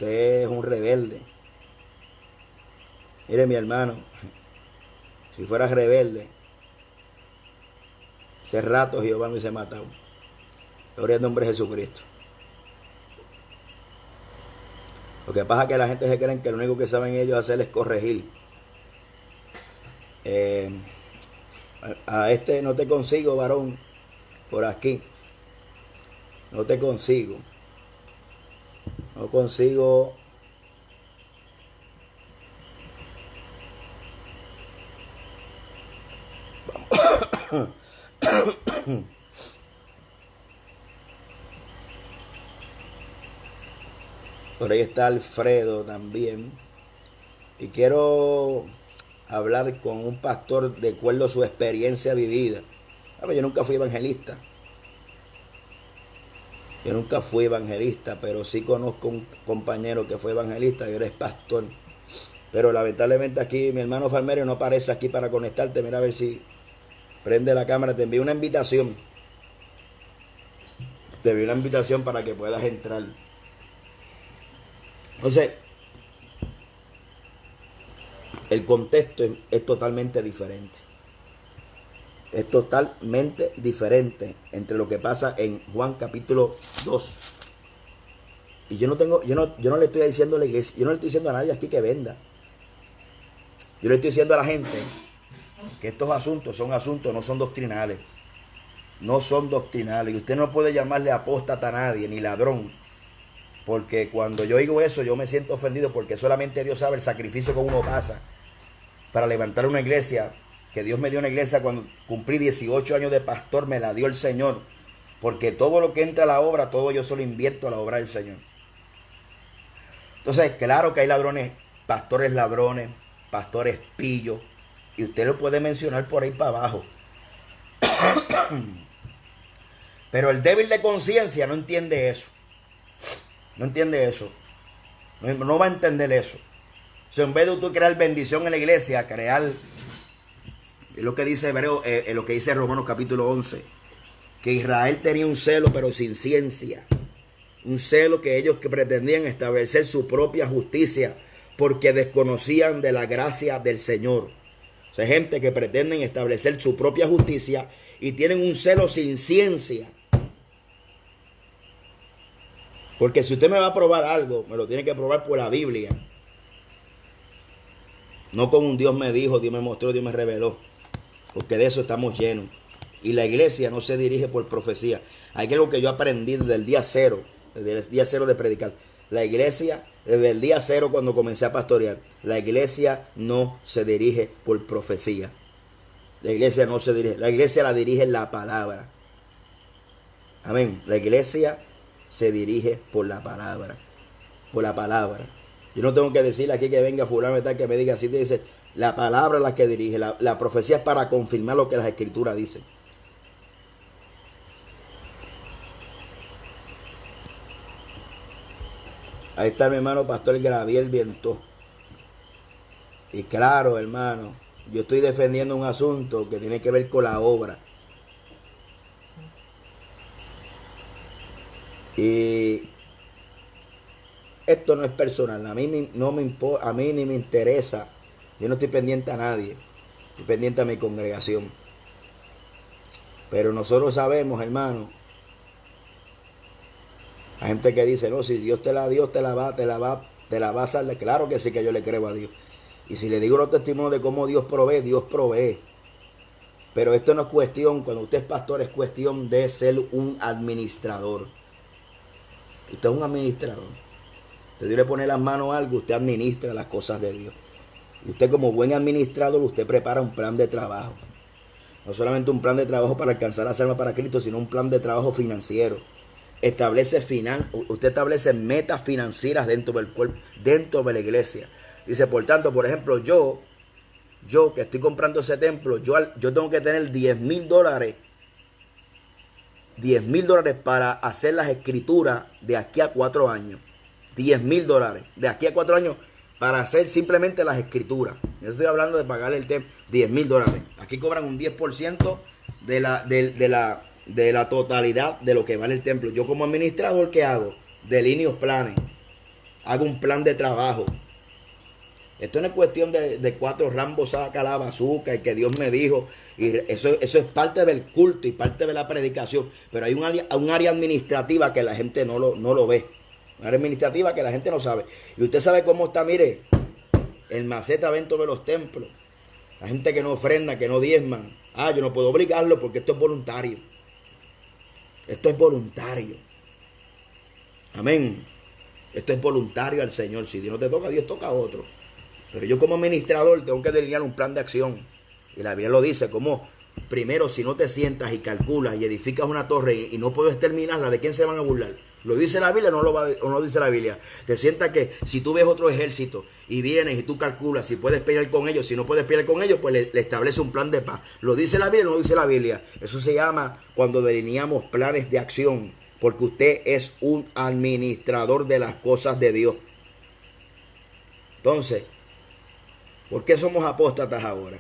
Speaker 1: es un rebelde. Mire, mi hermano, si fuera rebelde, hace rato Jehová me hubiese matado. Gloria al nombre de Jesucristo. Lo que pasa es que la gente se cree que lo único que saben ellos hacer es corregir. A este no te consigo, varón, por aquí. No te consigo. No consigo. Por ahí está Alfredo también. Y quiero hablar con un pastor de acuerdo a su experiencia vivida. Yo nunca fui evangelista. Yo nunca fui evangelista, pero sí conozco un compañero que fue evangelista y ahora es pastor. Pero lamentablemente aquí mi hermano Falmerio no aparece aquí para conectarte. Mira a ver si prende la cámara. Te envío una invitación. Te envío una invitación para que puedas entrar. Entonces, el contexto es totalmente diferente. Es totalmente diferente entre lo que pasa en Juan capítulo 2. Y yo no le estoy diciendo a la iglesia, yo no le estoy diciendo a nadie aquí que venda. Yo le estoy diciendo a la gente que estos asuntos no son doctrinales. No son doctrinales. Y usted no puede llamarle apóstata a nadie, ni ladrón. Porque cuando yo digo eso, yo me siento ofendido porque solamente Dios sabe el sacrificio que uno pasa para levantar una iglesia. Que Dios me dio una iglesia cuando cumplí 18 años de pastor, me la dio el Señor. Porque todo lo que entra a la obra, todo yo solo invierto a la obra del Señor. Entonces, claro que hay ladrones, pastores pillos. Y usted lo puede mencionar por ahí para abajo. Pero el débil de conciencia no entiende eso. No entiende eso. No va a entender eso. O sea, en vez de tú crear bendición en la iglesia, crear lo que dice Hebreo, lo que dice Romanos capítulo 11, que Israel tenía un celo pero sin ciencia, un celo que ellos que pretendían establecer su propia justicia porque desconocían de la gracia del Señor. O sea, gente que pretenden establecer su propia justicia y tienen un celo sin ciencia. Porque si usted me va a probar algo, me lo tiene que probar por la Biblia. No con un Dios me dijo, Dios me mostró, Dios me reveló. Porque de eso estamos llenos. Y la iglesia no se dirige por profecía. Hay algo que yo aprendí desde el día cero de predicar. La iglesia, desde el día cero cuando comencé a pastorear, la iglesia no se dirige por profecía. La iglesia no se dirige, la iglesia la dirige la palabra. Amén. La iglesia se dirige por la palabra. Por la palabra. Yo no tengo que decirle aquí que venga fulano y tal que me diga así, te dice, la palabra es la que dirige, la profecía es para confirmar lo que las escrituras dicen. Ahí está mi hermano pastor Graviel Viento. Y claro, hermano, yo estoy defendiendo un asunto que tiene que ver con la obra. Y esto no es personal, a mí no me importa, a mí ni me interesa. Yo no estoy pendiente a nadie, estoy pendiente a mi congregación. Pero nosotros sabemos, hermano, la gente que dice, no, si Dios te la dio, te la va a salvar. Claro que sí que yo le creo a Dios. Y si le digo los testimonios de cómo Dios provee. Pero esto no es cuestión, cuando usted es pastor, es cuestión de ser un administrador. Usted es un administrador. Usted le pone las manos a algo, usted administra las cosas de Dios. Y usted como buen administrador, usted prepara un plan de trabajo. No solamente un plan de trabajo para alcanzar las almas para Cristo, sino un plan de trabajo financiero. Usted establece metas financieras dentro del cuerpo, dentro de la iglesia. Dice, por tanto, por ejemplo, yo que estoy comprando ese templo, yo tengo que tener $10,000, $10,000 para hacer las escrituras de aquí a 4 años. $10,000 de aquí a 4 años para hacer simplemente las escrituras. Yo estoy hablando de pagarle el templo, $10,000. Aquí cobran un 10% de la totalidad de lo que vale el templo. Yo como administrador, ¿qué hago? Delineo planes. Hago un plan de trabajo. Esto no es cuestión de 4 rambos saca la bazooka y que Dios me dijo. Y eso es parte del culto y parte de la predicación. Pero hay un área administrativa que la gente no lo ve. Un área administrativa que la gente no sabe. Y usted sabe cómo está, mire, el maceta dentro de los templos. La gente que no ofrenda, que no diezman. Yo no puedo obligarlo porque esto es voluntario. Esto es voluntario. Amén. Esto es voluntario al Señor. Si Dios no te toca, Dios toca a otro. Pero yo como administrador tengo que delinear un plan de acción. Y la Biblia lo dice como, primero, si no te sientas y calculas y edificas una torre y no puedes terminarla, ¿de quién se van a burlar? ¿Lo dice la Biblia o no lo dice la Biblia? Te sientas que si tú ves otro ejército y vienes y tú calculas si puedes pelear con ellos, si no puedes pelear con ellos, pues le establece un plan de paz. ¿Lo dice la Biblia o no lo dice la Biblia? Eso se llama cuando delineamos planes de acción, porque usted es un administrador de las cosas de Dios. Entonces, ¿por qué somos apóstatas ahora?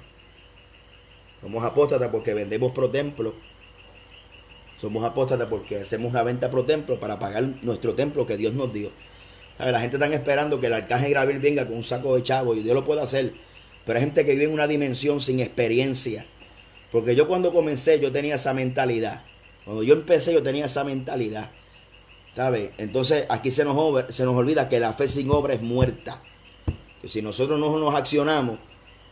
Speaker 1: Somos apóstatas porque vendemos pro templo. Somos apóstatas porque hacemos una venta pro templo para pagar nuestro templo que Dios nos dio. La gente está esperando que el arcángel Gabriel venga con un saco de chavo y Dios lo puede hacer. Pero hay gente que vive en una dimensión sin experiencia. Porque yo cuando comencé yo tenía esa mentalidad. Cuando yo empecé yo tenía esa mentalidad. ¿Sabe? Entonces aquí se nos olvida que la fe sin obra es muerta. Que si nosotros no nos accionamos,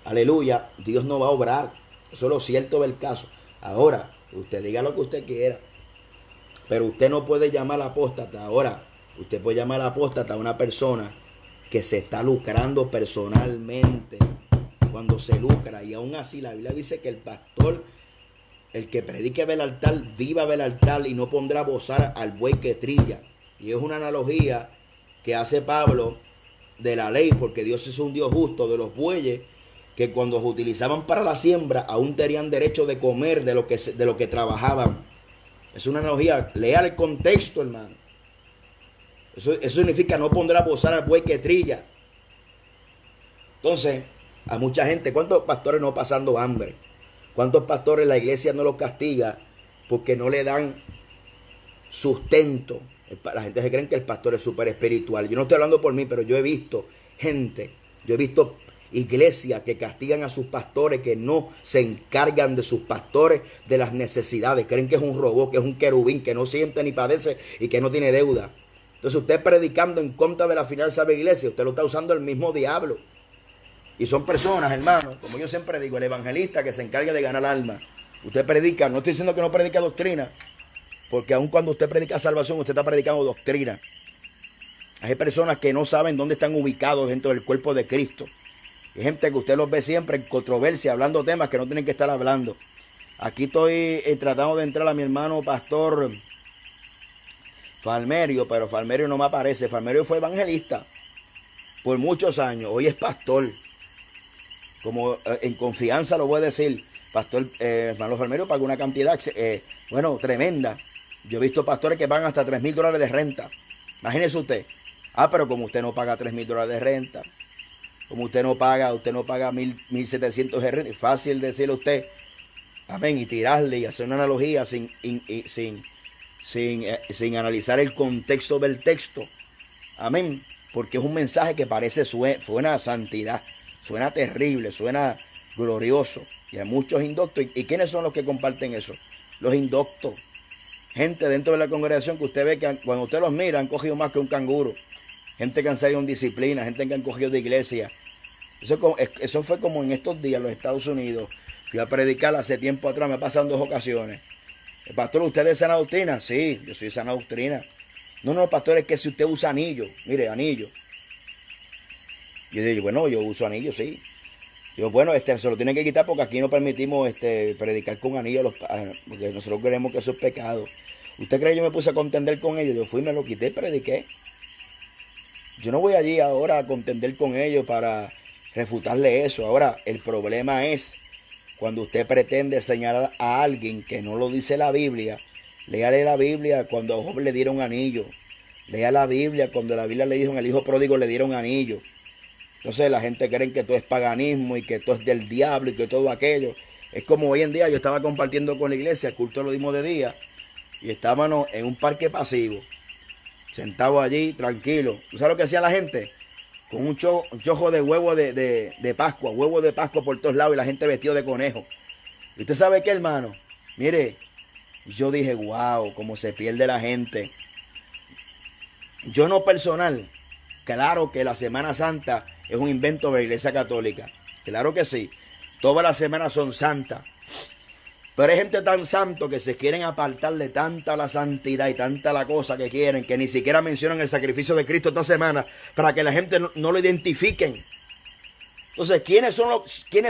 Speaker 1: aleluya, Dios no va a obrar. Eso es lo cierto del caso. Ahora, usted diga lo que usted quiera, pero usted no puede llamar apóstata. Ahora, usted puede llamar apóstata a una persona que se está lucrando personalmente. Cuando se lucra, y aún así la Biblia dice que el pastor, el que predique del altar, viva del altar y no pondrá a bozar al buey que trilla. Y es una analogía que hace Pablo de la ley, porque Dios es un Dios justo, de los bueyes que cuando los utilizaban para la siembra aún tenían derecho de comer de lo que trabajaban. Es una analogía. Lea el contexto, hermano. Eso significa no pondrá a bozar al buey que trilla. Entonces, a mucha gente, ¿cuántos pastores no pasando hambre? ¿Cuántos pastores la iglesia no los castiga porque no le dan sustento? La gente se cree que el pastor es súper espiritual. Yo no estoy hablando por mí, pero yo he visto iglesias que castigan a sus pastores, que no se encargan de sus pastores, de las necesidades. Creen que es un robot, que es un querubín, que no siente ni padece y que no tiene deuda. Entonces usted predicando en contra de la finanza de la iglesia, usted lo está usando el mismo diablo. Y son personas, hermano, como yo siempre digo, el evangelista que se encarga de ganar almas. Usted predica, no estoy diciendo que no predica doctrina, porque aun cuando usted predica salvación, usted está predicando doctrina. Hay personas que no saben dónde están ubicados dentro del cuerpo de Cristo. Hay gente que usted los ve siempre en controversia, hablando temas que no tienen que estar hablando. Aquí estoy tratando de entrar a mi hermano pastor Falmerio, pero Falmerio no me aparece. Falmerio fue evangelista por muchos años, hoy es pastor. Como en confianza lo voy a decir, pastor hermano Falmerio pagó una cantidad, tremenda. Yo he visto pastores que pagan hasta $3,000 de renta. Imagínese usted. Pero como usted no paga $3,000 de renta, Como usted no paga 1,700 RN. Fácil decirle a usted, amén, y tirarle y hacer una analogía sin analizar el contexto del texto. Amén. Porque es un mensaje que parece suena a santidad, suena terrible, suena glorioso. Y hay muchos indoctos. ¿Y quiénes son los que comparten eso? Los indoctos. Gente dentro de la congregación que usted ve que cuando usted los mira han cogido más que un canguro. Gente que han salido en disciplina, gente que han cogido de iglesia. Eso fue como en estos días en los Estados Unidos. Fui a predicar hace tiempo atrás, me pasaron 2 ocasiones. El pastor, ¿usted es de sana doctrina? Sí, yo soy de sana doctrina. No, pastor, es que si usted usa anillo, mire, anillo. Yo digo, bueno, yo uso anillo, sí. Yo, bueno, se lo tienen que quitar porque aquí no permitimos predicar con anillo, porque nosotros creemos que eso es pecado. ¿Usted cree que yo me puse a contender con ellos? Yo fui, me lo quité y prediqué. Yo no voy allí ahora a contender con ellos para refutarle eso. Ahora, el problema es cuando usted pretende señalar a alguien que no lo dice la Biblia. Léale la Biblia cuando a Job le dieron anillo. Lea la Biblia cuando la Biblia le dijo al hijo pródigo le dieron anillo. Entonces la gente cree que todo es paganismo y que todo es del diablo y que todo aquello. Es como hoy en día yo estaba compartiendo con la iglesia, el culto lo dimos de día, y estábamos en un parque pasivo, sentados allí, tranquilos. ¿Tú sabes lo que hacía la gente? Con un chojo de huevo de Pascua, huevo de Pascua por todos lados y la gente vestido de conejo. ¿Y usted sabe qué, hermano? Mire, yo dije, wow, cómo se pierde la gente. Yo no personal, claro que la Semana Santa es un invento de la Iglesia Católica. Claro que sí. Todas las semanas son santas. Pero hay gente tan santo que se quieren apartar de tanta la santidad y tanta la cosa que quieren, que ni siquiera mencionan el sacrificio de Cristo esta semana para que la gente no lo identifiquen. Entonces, ¿quiénes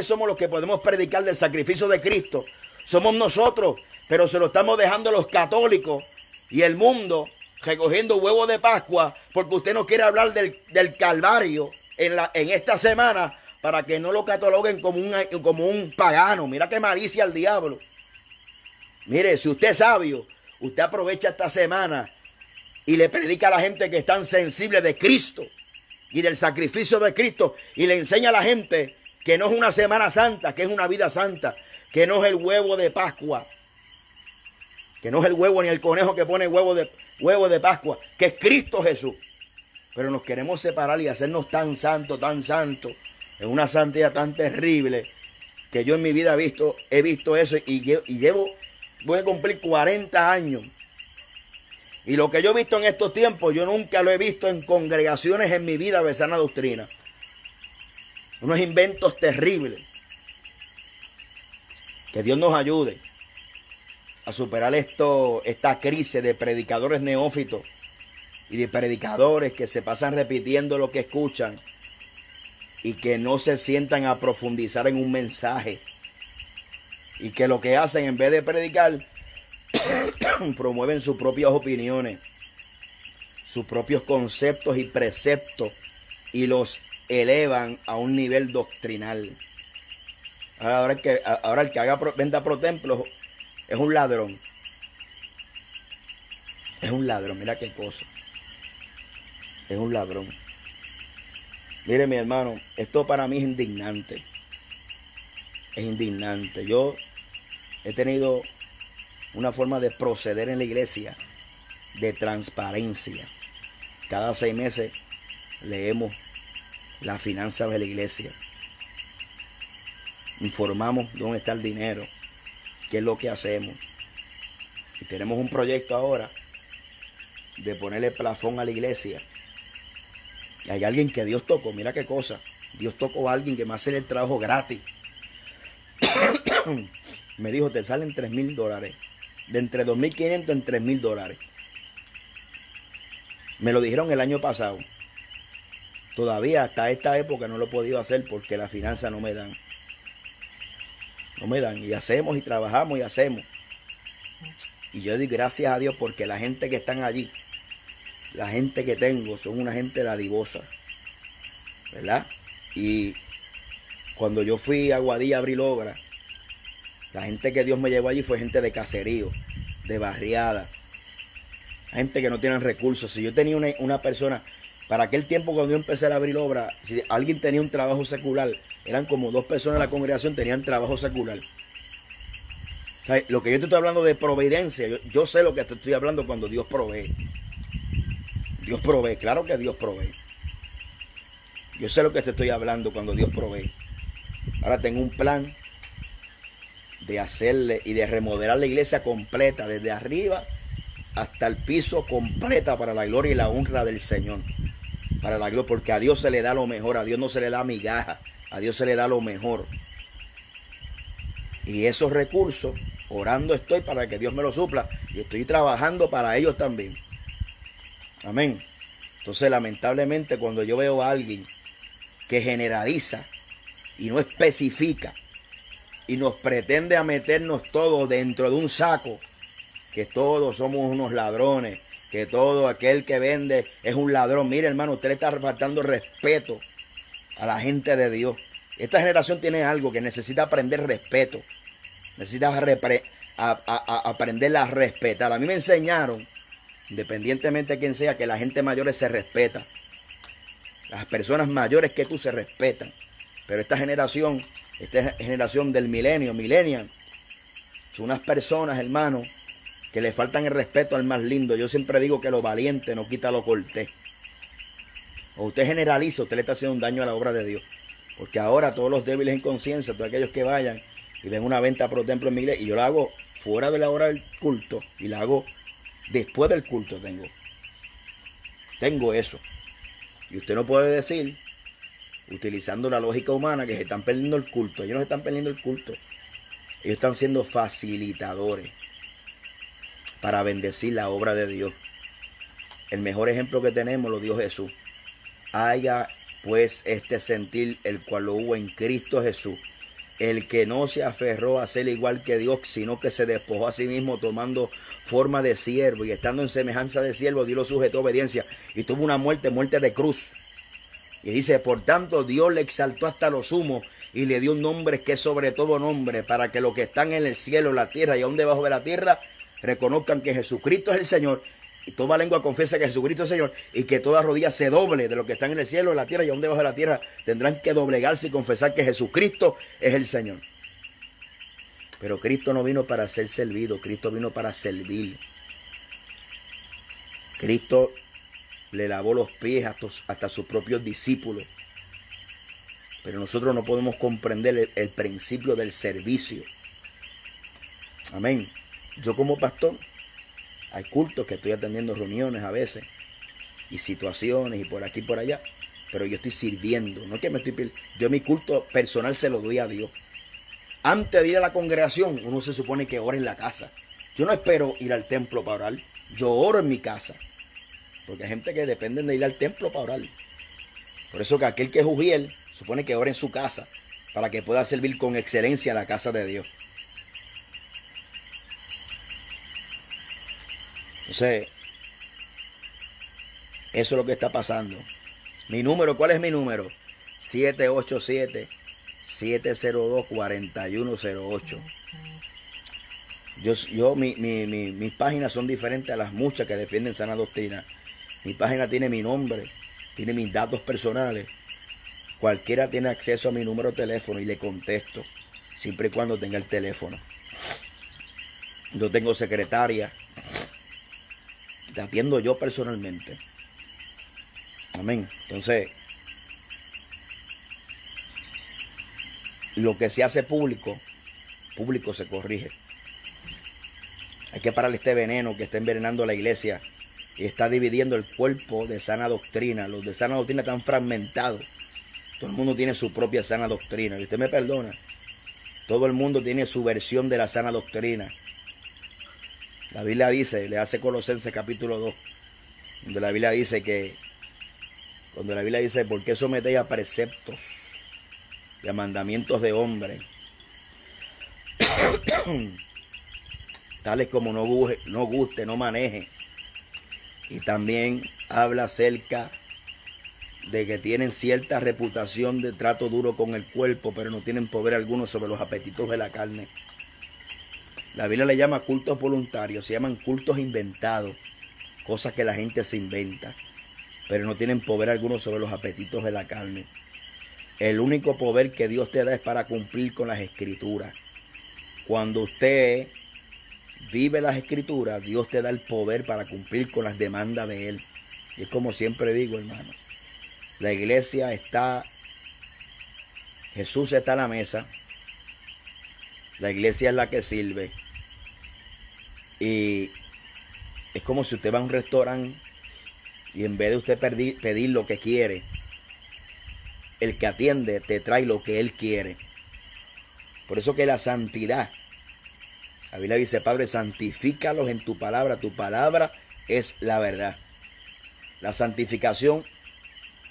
Speaker 1: somos los que podemos predicar del sacrificio de Cristo? Somos nosotros, pero se lo estamos dejando a los católicos y el mundo recogiendo huevos de Pascua porque usted no quiere hablar del Calvario en esta semana para que no lo cataloguen como un pagano. Mira qué malicia al diablo. Mire, si usted es sabio, usted aprovecha esta semana y le predica a la gente que están sensibles de Cristo y del sacrificio de Cristo y le enseña a la gente que no es una Semana Santa, que es una vida santa, que no es el huevo de Pascua, que no es el huevo ni el conejo que pone huevo de Pascua, que es Cristo Jesús. Pero nos queremos separar y hacernos tan santos, en una santidad tan terrible, que yo en mi vida he visto eso voy a cumplir 40 años. Y lo que yo he visto en estos tiempos, yo nunca lo he visto en congregaciones en mi vida de sana doctrina. Unos inventos terribles. Que Dios nos ayude a superar esta crisis de predicadores neófitos y de predicadores que se pasan repitiendo lo que escuchan y que no se sientan a profundizar en un mensaje. Y que lo que hacen, en vez de predicar, promueven sus propias opiniones, sus propios conceptos y preceptos y los elevan a un nivel doctrinal. Ahora el que venda pro templo es un ladrón. Es un ladrón, mira qué cosa. Es un ladrón. Mire, mi hermano, esto para mí es indignante. Es indignante. Yo he tenido una forma de proceder en la iglesia de transparencia. Cada 6 meses leemos las finanzas de la iglesia. Informamos dónde está el dinero, qué es lo que hacemos. Y tenemos un proyecto ahora de ponerle plafón a la iglesia. Y hay alguien que Dios tocó, mira qué cosa. Dios tocó a alguien que me hace el trabajo gratis. Me dijo, te salen $3,000. De entre $2,500 en $3,000. Me lo dijeron el año pasado. Todavía hasta esta época no lo he podido hacer porque las finanzas no me dan. No me dan. Y hacemos y trabajamos y hacemos. Y yo doy gracias a Dios porque la gente que están allí, la gente que tengo, son una gente dadivosa. ¿Verdad? Y cuando yo fui a Aguadilla a abrir obra, la gente que Dios me llevó allí fue gente de caserío, de barriada, gente que no tienen recursos. Si yo tenía una persona Para aquel tiempo cuando yo empecé a abrir obra, si alguien tenía un trabajo secular, eran como 2 personas en la congregación tenían trabajo secular. O sea, lo que yo te estoy hablando de providencia, yo sé lo que te estoy hablando cuando Dios provee. Dios provee, claro que Dios provee. Yo sé lo que te estoy hablando cuando Dios provee. Ahora tengo un plan de hacerle y de remodelar la iglesia completa, desde arriba hasta el piso, completa, para la gloria y la honra del Señor. Para la gloria, porque a Dios se le da lo mejor, a Dios no se le da migaja, a Dios se le da lo mejor. Y esos recursos, orando estoy para que Dios me los supla, y estoy trabajando para ellos también. Amén. Entonces, lamentablemente, cuando yo veo a alguien que generaliza y no especifica y nos pretende a meternos todos dentro de un saco, que todos somos unos ladrones, que todo aquel que vende es un ladrón. Mire, hermano, usted le está faltando respeto a la gente de Dios. Esta generación tiene algo que necesita aprender respeto. Necesita aprender a respetar. A mí me enseñaron, independientemente de quién sea, que la gente mayor se respeta. Las personas mayores que tú se respetan. Pero esta generación del millennial, son unas personas, hermano, que le faltan el respeto al más lindo. Yo siempre digo que lo valiente no quita lo cortés. O usted generaliza, usted le está haciendo un daño a la obra de Dios. Porque ahora todos los débiles en conciencia, todos aquellos que vayan y ven una venta pro templo en mi iglesia, y yo la hago fuera de la hora del culto y la hago después del culto, tengo eso. Y usted no puede decir, utilizando la lógica humana, que se están perdiendo el culto. Ellos no se están perdiendo el culto. Ellos están siendo facilitadores para bendecir la obra de Dios. El mejor ejemplo que tenemos lo dio Jesús. Haya pues este sentir el cual lo hubo en Cristo Jesús, el que no se aferró a ser igual que Dios, sino que se despojó a sí mismo, tomando forma de siervo, y estando en semejanza de siervo, Dios lo sujetó a obediencia, y tuvo una muerte de cruz. Y dice, por tanto Dios le exaltó hasta lo sumo, y le dio un nombre que es sobre todo nombre, para que los que están en el cielo, la tierra y aún debajo de la tierra reconozcan que Jesucristo es el Señor, y toda lengua confiesa que Jesucristo es el Señor, y que toda rodilla se doble de los que están en el cielo, en la tierra y aún debajo de la tierra, tendrán que doblegarse y confesar que Jesucristo es el Señor. Pero Cristo no vino para ser servido, Cristo vino para servir. Cristo le lavó los pies hasta sus propios discípulos. Pero nosotros no podemos comprender el principio del servicio. Amén. Yo como pastor, hay cultos que estoy atendiendo, reuniones a veces, y situaciones, y por aquí y por allá, pero yo estoy sirviendo. No es que me estoy... Yo mi culto personal se lo doy a Dios. Antes de ir a la congregación, uno se supone que ora en la casa. Yo no espero ir al templo para orar. Yo oro en mi casa. Porque hay gente que depende de ir al templo para orar. Por eso que aquel que es ujiel, supone que ora en su casa, para que pueda servir con excelencia a la casa de Dios. Entonces, eso es lo que está pasando. Mi número, ¿cuál es mi número? 787-702-4108. Mis páginas son diferentes a las muchas que defienden sana doctrina. Mi página tiene mi nombre, tiene mis datos personales. Cualquiera tiene acceso a mi número de teléfono y le contesto, siempre y cuando tenga el teléfono. Yo tengo secretaria, te atiendo yo personalmente. Amén. Entonces, lo que se hace público, público se corrige. Hay que pararle este veneno que está envenenando a la iglesia y está dividiendo el cuerpo de sana doctrina. Los de sana doctrina están fragmentados. Todo el mundo tiene su propia sana doctrina. Y usted me perdona. Todo el mundo tiene su versión de la sana doctrina. La Biblia dice, le hace Colosenses capítulo 2, donde la Biblia dice que, ¿por qué sometéis a preceptos y a mandamientos de hombres? Tales como no guste, no maneje. Y también habla acerca de que tienen cierta reputación de trato duro con el cuerpo, pero no tienen poder alguno sobre los apetitos de la carne. La Biblia le llama cultos voluntarios, se llaman cultos inventados, cosas que la gente se inventa. pero no tienen poder alguno sobre los apetitos de la carne. El único poder que Dios te da es para cumplir con las escrituras. Cuando usted vive las escrituras, Dios te da el poder para cumplir con las demandas de Él. Y es como siempre digo, hermano, la iglesia está, Jesús está a la mesa, la iglesia es la que sirve. Y es como si usted va a un restaurante y en vez de usted pedir lo que quiere, el que atiende te trae lo que Él quiere. Por eso que la santidad, la Biblia dice, Padre, santifícalos en tu palabra es la verdad. La santificación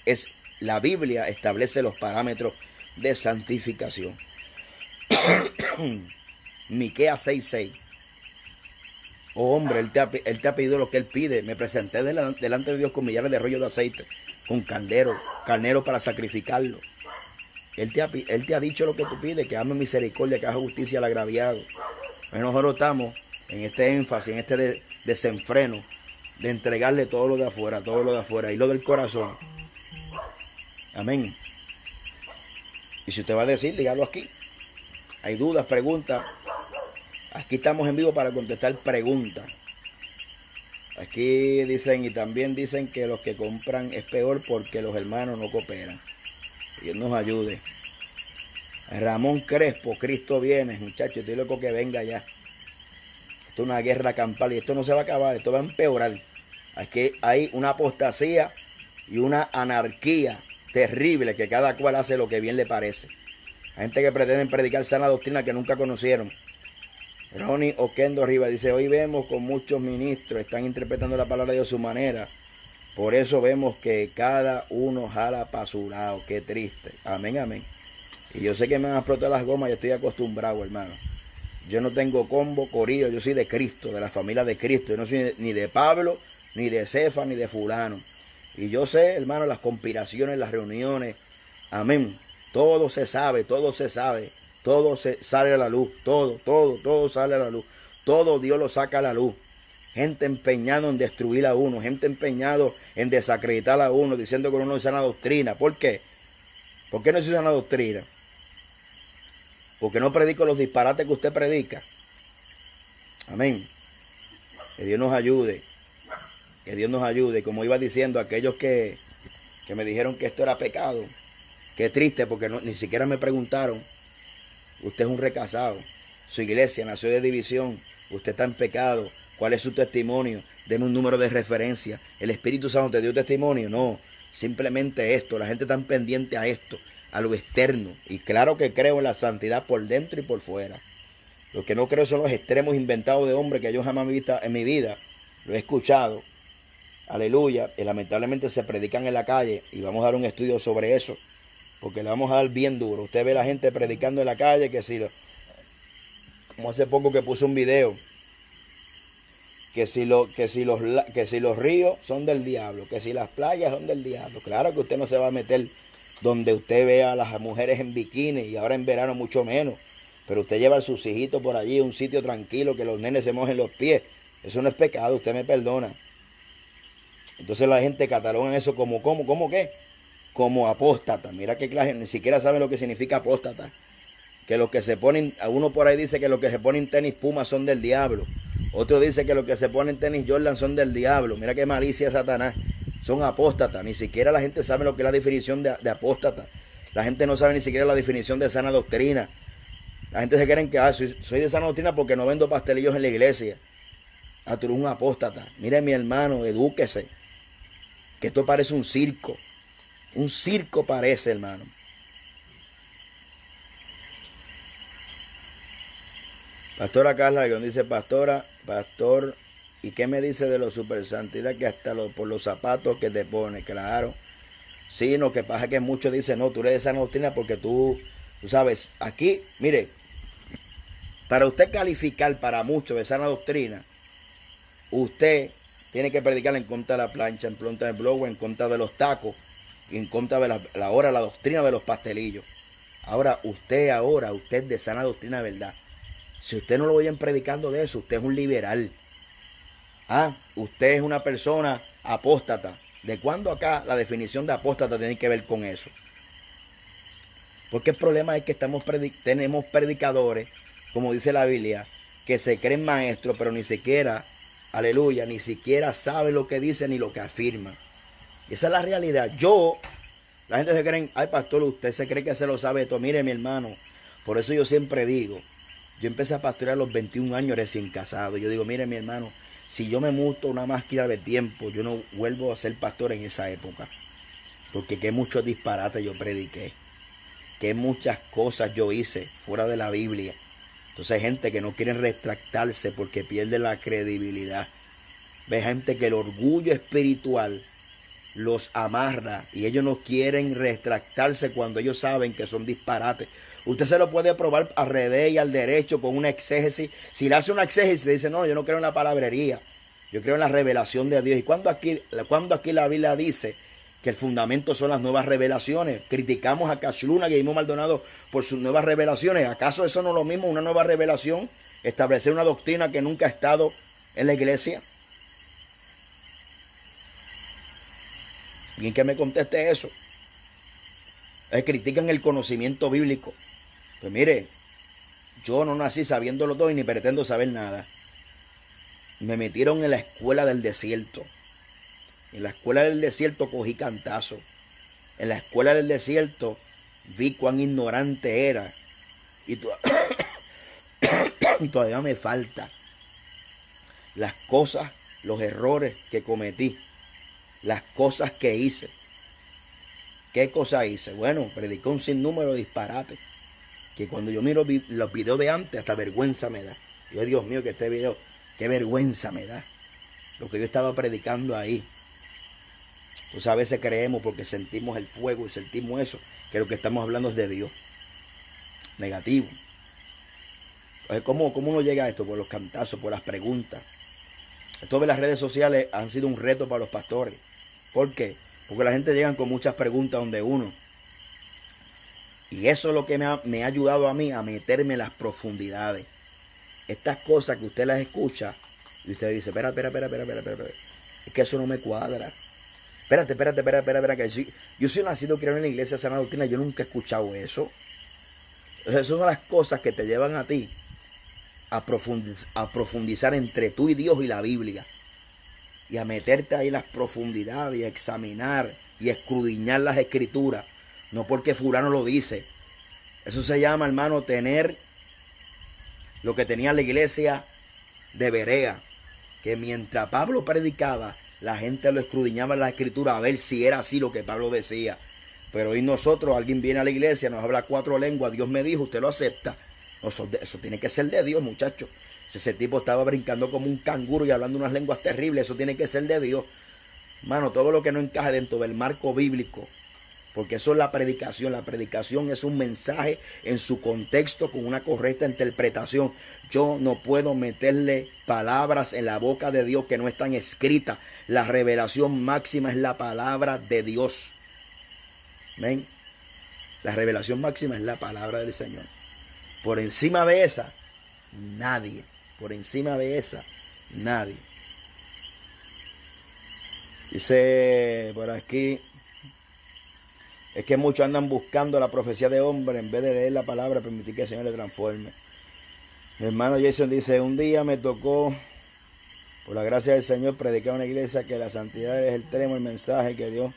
Speaker 1: es, la Biblia establece los parámetros de santificación. Miqueas 6:6. Oh hombre, él te ha pedido lo que Él pide. Me presenté delante de Dios con millares de rollos de aceite, con carnero para sacrificarlo. Él te ha dicho lo que tú pides, que ame misericordia, que haga justicia al agraviado. Nosotros estamos en este énfasis, en este desenfreno de entregarle todo lo de afuera y lo del corazón. Amén. Y si usted va a decir, dígalo aquí. Hay dudas, preguntas. Aquí estamos en vivo para contestar preguntas. Aquí dicen, y también dicen que los que compran es peor porque los hermanos no cooperan. Dios nos ayude. Ramón Crespo, Cristo viene, muchachos, estoy loco que venga ya. Esto es una guerra campal y esto no se va a acabar, esto va a empeorar. Aquí hay una apostasía y una anarquía terrible, que cada cual hace lo que bien le parece. Hay gente que pretende predicar sana doctrina que nunca conocieron. Ronnie Oquendo Rivas dice, hoy vemos con muchos ministros, están interpretando la palabra de Dios a su manera. Por eso vemos que cada uno jala para su lado. Qué triste. Amén, amén. Y yo sé que me van a explotar las gomas, yo estoy acostumbrado, hermano. Yo no tengo combo, corillo, yo soy de Cristo, de la familia de Cristo. Yo no soy ni de Pablo, ni de Cefa, ni de fulano. Y yo sé, hermano, las conspiraciones, las reuniones. Amén. Todo se sabe, todo se sabe. Todo sale a la luz. Todo sale a la luz. Todo Dios lo saca a la luz. Gente empeñada en destruir a uno. Gente empeñada en desacreditar a uno, diciendo que uno no es sana doctrina. ¿Por qué? ¿Por qué no es sana doctrina? Porque no predico los disparates que usted predica. Amén. Que Dios nos ayude. Que Dios nos ayude. Como iba diciendo, aquellos que me dijeron que esto era pecado. Qué triste, porque ni siquiera me preguntaron. Usted es un recasado. Su iglesia nació de división. Usted está en pecado. ¿Cuál es su testimonio? Deme un número de referencia. ¿El Espíritu Santo te dio testimonio? No. Simplemente esto. La gente está pendiente a esto, a lo externo. Y claro que creo en la santidad por dentro y por fuera. Lo que no creo son los extremos inventados de hombre que yo jamás he visto en mi vida. Lo he escuchado. Aleluya. Y lamentablemente se predican en la calle. Y vamos a dar un estudio sobre eso, porque le vamos a dar bien duro. Usted ve a la gente predicando en la calle, como hace poco que puso un video, que si los ríos son del diablo, que si las playas son del diablo. Claro que usted no se va a meter donde usted vea a las mujeres en bikini, y ahora en verano mucho menos. Pero usted lleva a sus hijitos por allí, a un sitio tranquilo, que los nenes se mojen los pies. Eso no es pecado, usted me perdona. Entonces la gente cataloga eso como qué, como apóstata. Mira qué clase, ni siquiera saben lo que significa apóstata. Que los que se ponen, a uno por ahí dice que los que se ponen tenis Puma son del diablo. Otro dice que los que se ponen tenis Jordan son del diablo. Mira qué malicia Satanás. Son apóstatas. Ni siquiera la gente sabe lo que es la definición de apóstata. La gente no sabe ni siquiera la definición de sana doctrina. La gente se cree que soy de sana doctrina porque no vendo pastelillos en la iglesia. Tú eres un apóstata. Mire, mi hermano, edúquese. Que esto parece un circo. Un circo parece, hermano. Pastora Carla, que dice, pastor, ¿y qué me dice de la super santidad que hasta por los zapatos que te pone? Claro. Sí, lo que pasa es que muchos dicen, no, tú eres de sana doctrina porque tú sabes, aquí, mire, para usted calificar para muchos de sana doctrina, usted tiene que predicar en contra de la plancha, en contra del blog, en contra de los tacos, y en contra de la doctrina de los pastelillos. Usted es de sana doctrina de verdad. Si usted no lo oyen predicando de eso, usted es un liberal. Usted es una persona apóstata. ¿De cuándo acá la definición de apóstata tiene que ver con eso? Porque el problema es que tenemos predicadores, como dice la Biblia, que se creen maestros, pero ni siquiera, aleluya, ni siquiera saben lo que dicen ni lo que afirman. Y esa es la realidad. La gente se cree, ay pastor, usted se cree que se lo sabe todo. Mire mi hermano, por eso yo siempre digo, yo empecé a pastorear a los 21 años recién casado. Yo digo, mire mi hermano, si yo me muto una máquina de tiempo, yo no vuelvo a ser pastor en esa época. Porque qué muchos disparates yo prediqué. Qué muchas cosas yo hice fuera de la Biblia. Entonces hay gente que no quiere retractarse porque pierde la credibilidad. Ve gente que el orgullo espiritual los amarra y ellos no quieren retractarse cuando ellos saben que son disparates. Usted se lo puede probar al revés y al derecho con una exégesis. Si le hace una exégesis, le dice, no, yo no creo en la palabrería. Yo creo en la revelación de Dios. ¿Y cuando aquí la Biblia dice que el fundamento son las nuevas revelaciones? Criticamos a Cash Luna, Guillermo Maldonado, por sus nuevas revelaciones. ¿Acaso eso no es lo mismo, una nueva revelación? Establecer una doctrina que nunca ha estado en la iglesia. Alguien que me conteste eso. Critican el conocimiento bíblico. Pues mire, yo no nací sabiéndolo todo y ni pretendo saber nada. Me metieron en la escuela del desierto. En la escuela del desierto cogí cantazo. En la escuela del desierto vi cuán ignorante era. Y todavía me falta. Las cosas, los errores que cometí. Las cosas que hice. ¿Qué cosa hice? Bueno, predicé un sinnúmero de disparates. Que cuando yo miro los videos de antes, hasta vergüenza me da. Yo, Dios mío, que este video, qué vergüenza me da. Lo que yo estaba predicando ahí. Entonces a veces creemos porque sentimos el fuego y sentimos eso, que lo que estamos hablando es de Dios. Negativo. Entonces, ¿cómo uno llega a esto? Por los cantazos, por las preguntas. Esto de las redes sociales han sido un reto para los pastores. ¿Por qué? Porque la gente llega con muchas preguntas donde uno. Y eso es lo que me ha ayudado a mí a meterme en las profundidades. Estas cosas que usted las escucha y usted dice, espera. Es que eso no me cuadra. Espérate, que yo soy nacido criado en la iglesia sana doctrina, yo nunca he escuchado eso. Esas son las cosas que te llevan a ti a profundizar entre tú y Dios y la Biblia. Y a meterte ahí en las profundidades y a examinar y a escudriñar las escrituras. No porque fulano lo dice. Eso se llama, hermano, tener lo que tenía la iglesia de Berea. Que mientras Pablo predicaba, la gente lo escudriñaba en la escritura a ver si era así lo que Pablo decía. Pero hoy nosotros, alguien viene a la iglesia, nos habla 4 lenguas, Dios me dijo, usted lo acepta. Eso tiene que ser de Dios, muchachos. Si ese tipo estaba brincando como un canguro y hablando unas lenguas terribles, eso tiene que ser de Dios. Mano, todo lo que no encaje dentro del marco bíblico, porque eso es la predicación. La predicación es un mensaje en su contexto con una correcta interpretación. Yo no puedo meterle palabras en la boca de Dios que no están escritas. La revelación máxima es la palabra de Dios. ¿Ven? La revelación máxima es la palabra del Señor. Por encima de esa, nadie. Por encima de esa, nadie. Dice por aquí, es que muchos andan buscando la profecía de hombre en vez de leer la palabra, permitir que el Señor le transforme. Mi hermano Jason dice, un día me tocó, por la gracia del Señor, predicar a una iglesia que la santidad es el extremo, el mensaje que Dios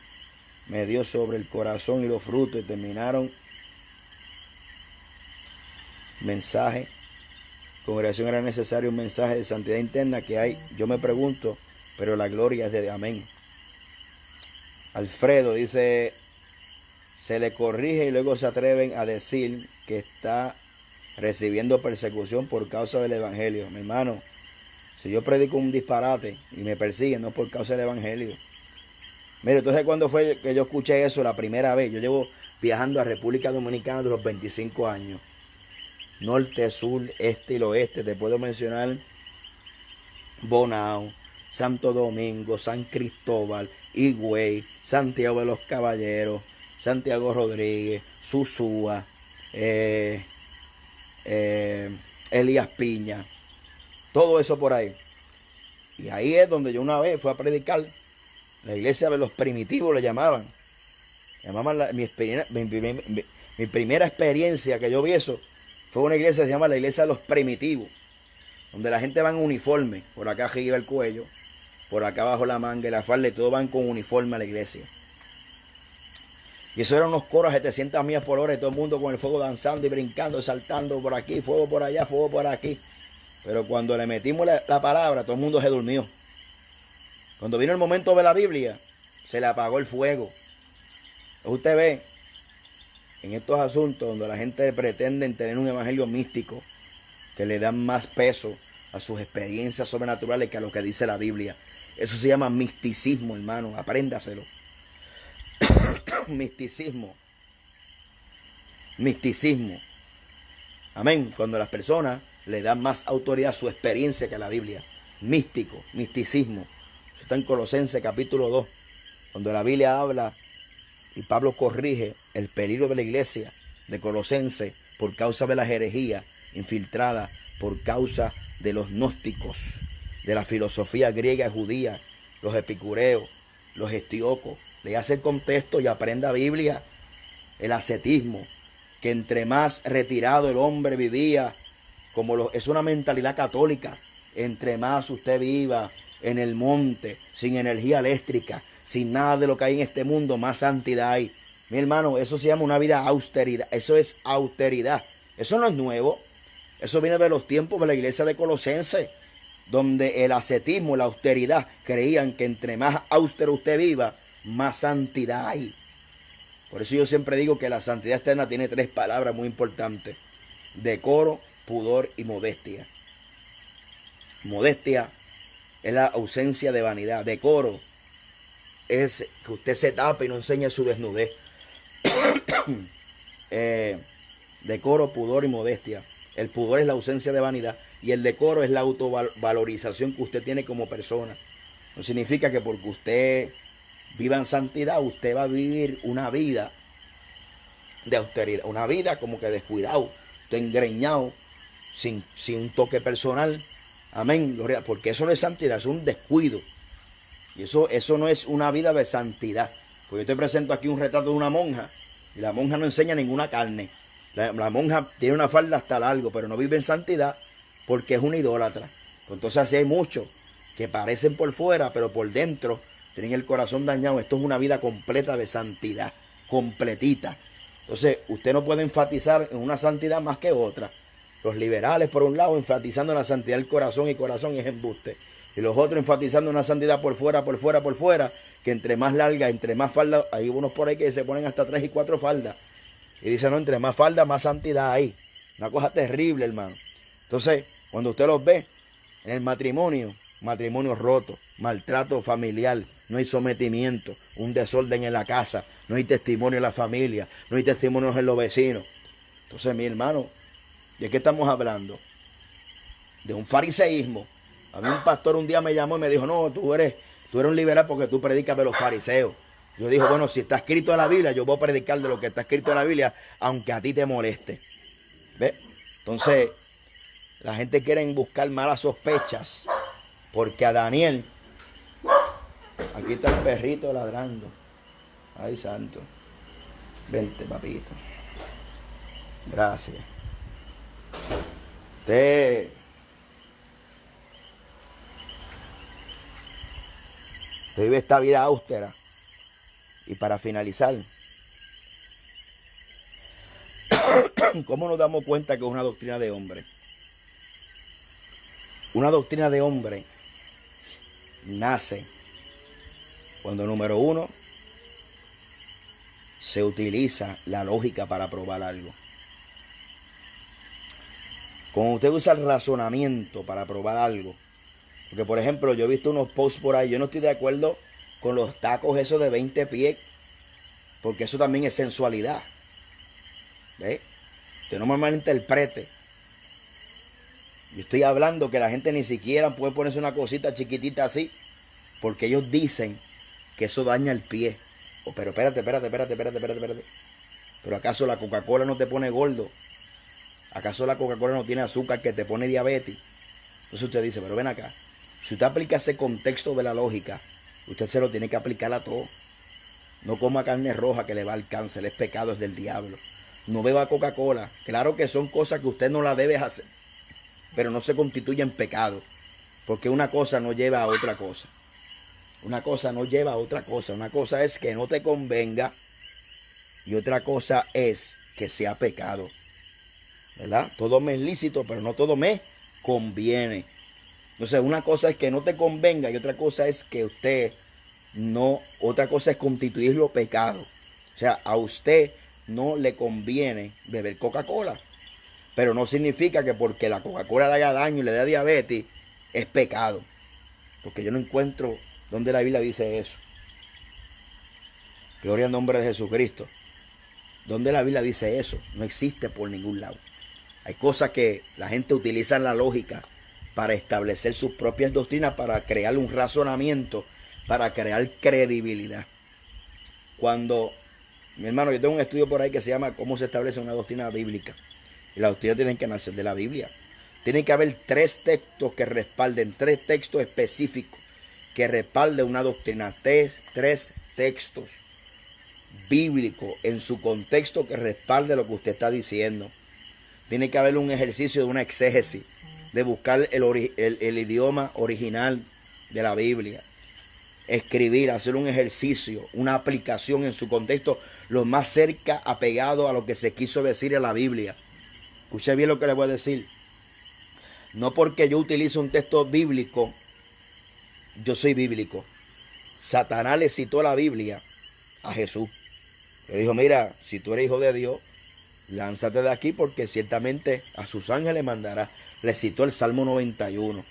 Speaker 1: me dio sobre el corazón y los frutos, y terminaron mensaje. Congregación, era necesario un mensaje de santidad interna que hay. Yo me pregunto, pero la gloria es de amén. Alfredo dice, se le corrige y luego se atreven a decir que está recibiendo persecución por causa del evangelio. Mi hermano, si yo predico un disparate y me persiguen, no por causa del evangelio. Mire, entonces cuando fue que yo escuché eso la primera vez, yo llevo viajando a República Dominicana de los 25 años. Norte, sur, este y el oeste. Te puedo mencionar Bonao, Santo Domingo, San Cristóbal, Higüey, Santiago de los Caballeros, Santiago Rodríguez, Susúa, Elías Piña, todo eso por ahí. Y ahí es donde yo una vez fui a predicar La iglesia de los primitivos le llamaban. Mi primera experiencia que yo vi eso fue una iglesia que se llama la iglesia de los primitivos, donde la gente va en uniforme. Por acá arriba el cuello, por acá abajo la manga y la falda, y todos van con uniforme a la iglesia. Y eso eran unos coros a 700 millas por hora y todo el mundo con el fuego danzando y brincando, saltando por aquí, fuego por allá, fuego por aquí. Pero cuando le metimos la palabra, todo el mundo se durmió. Cuando vino el momento de la Biblia, se le apagó el fuego. Usted ve, en estos asuntos donde la gente pretende tener un evangelio místico, que le dan más peso a sus experiencias sobrenaturales que a lo que dice la Biblia. Eso se llama misticismo, hermano, apréndaselo. Misticismo. Misticismo. Amén. Cuando las personas le dan más autoridad a su experiencia que a la Biblia. Místico, misticismo. Eso está en Colosenses capítulo 2, donde la Biblia habla y Pablo corrige el peligro de la iglesia de Colosenses por causa de las herejías infiltradas por causa de los gnósticos, de la filosofía griega y judía, los epicureos, los estíocos. Le hace el contexto y aprenda Biblia. El ascetismo, que entre más retirado el hombre vivía, es una mentalidad católica, entre más usted viva en el monte, sin energía eléctrica, sin nada de lo que hay en este mundo, más santidad hay. Mi hermano, eso se llama una vida austeridad. Eso es austeridad. Eso no es nuevo. Eso viene de los tiempos de la iglesia de Colosenses, donde el ascetismo, la austeridad, creían que entre más austero usted viva, más santidad hay. Por eso yo siempre digo que la santidad externa tiene 3 palabras muy importantes: decoro, pudor y modestia. Modestia es la ausencia de vanidad. Decoro es que usted se tape y no enseñe su desnudez. Decoro, pudor y modestia. El pudor es la ausencia de vanidad y el decoro es la autovalorización que usted tiene como persona. No significa que porque usted viva en santidad, usted va a vivir una vida de austeridad, una vida como que descuidado, usted engreñado, sin un toque personal. Amén, gloria, porque eso no es santidad, es un descuido. Y eso no es una vida de santidad. Pues yo te presento aquí un retrato de una monja, y la monja no enseña ninguna carne. La monja tiene una falda hasta largo, pero no vive en santidad porque es una idólatra. Entonces así hay muchos que parecen por fuera, pero por dentro tienen el corazón dañado. Esto es una vida completa de santidad, completita. Entonces usted no puede enfatizar en una santidad más que otra. Los liberales por un lado enfatizando en la santidad del corazón, y corazón es embuste. Y los otros enfatizando en una santidad por fuera, que entre más larga, entre más falda, hay unos por ahí que se ponen hasta 3 y 4 faldas. Y dicen, no, entre más falda, más santidad hay. Una cosa terrible, hermano. Entonces, cuando usted los ve en el matrimonio roto, maltrato familiar, no hay sometimiento, un desorden en la casa, no hay testimonio en la familia, no hay testimonios en los vecinos. Entonces, mi hermano, ¿de qué estamos hablando? De un fariseísmo. A mí un pastor un día me llamó y me dijo, no, tú eres un liberal porque tú predicas de los fariseos. Yo dije, bueno, si está escrito en la Biblia, yo voy a predicar de lo que está escrito en la Biblia, aunque a ti te moleste. ¿Ves? Entonces, la gente quiere buscar malas sospechas, porque a Daniel, aquí está el perrito ladrando. Ay, santo. Vente, papito. Gracias. Usted vive esta vida austera. Y para finalizar, ¿cómo nos damos cuenta que es una doctrina de hombre? Una doctrina de hombre nace cuando, número 1, se utiliza la lógica para probar algo. Cuando usted usa el razonamiento para probar algo, porque por ejemplo yo he visto unos posts por ahí, yo no estoy de acuerdo con los tacos esos de 20 pies, porque eso también es sensualidad. ¿Ve? Usted no me malinterprete. Yo estoy hablando que la gente ni siquiera puede ponerse una cosita chiquitita así, porque ellos dicen que eso daña el pie. Pero espérate. ¿Pero acaso la Coca-Cola no te pone gordo? ¿Acaso la Coca-Cola no tiene azúcar que te pone diabetes? Entonces usted dice, pero ven acá. Si usted aplica ese contexto de la lógica, Usted se lo tiene que aplicar a todo. No coma carne roja que le va al cáncer, es pecado, es del diablo. No beba Coca-Cola. Claro que son cosas que usted no las debe hacer, pero no se constituyen pecado, porque una cosa no lleva a otra cosa. Una cosa no lleva a otra cosa. Una cosa es que no te convenga y otra cosa es que sea pecado, ¿verdad? Todo me es lícito, pero no todo me conviene. Entonces, una cosa es que no te convenga y otra cosa es que usted no, otra cosa es constituirlo pecado. O sea, a usted no le conviene beber Coca-Cola, pero no significa que porque la Coca-Cola le haga daño y le dé diabetes, es pecado. Porque yo no encuentro donde la Biblia dice eso. Gloria al nombre de Jesucristo. ¿Dónde la Biblia dice eso? No existe por ningún lado. Hay cosas que la gente utiliza en la lógica para establecer sus propias doctrinas, para crear un razonamiento, para crear credibilidad. Cuando, mi hermano, yo tengo un estudio por ahí que se llama ¿Cómo se establece una doctrina bíblica? Y las doctrinas tienen que nacer de la Biblia. Tiene que haber 3 textos que respalden, 3 textos específicos que respalden una doctrina. 3 textos bíblicos en su contexto que respalde lo que usted está diciendo. Tiene que haber un ejercicio de una exégesis, de buscar el idioma original de la Biblia. Escribir, hacer un ejercicio, una aplicación en su contexto lo más cerca apegado a lo que se quiso decir en la Biblia. Escuche bien lo que le voy a decir. No porque yo utilizo un texto bíblico, yo soy bíblico. Satanás le citó la Biblia a Jesús. Le dijo, mira, si tú eres hijo de Dios, lánzate de aquí porque ciertamente a sus ángeles mandará. Le citó el Salmo 91.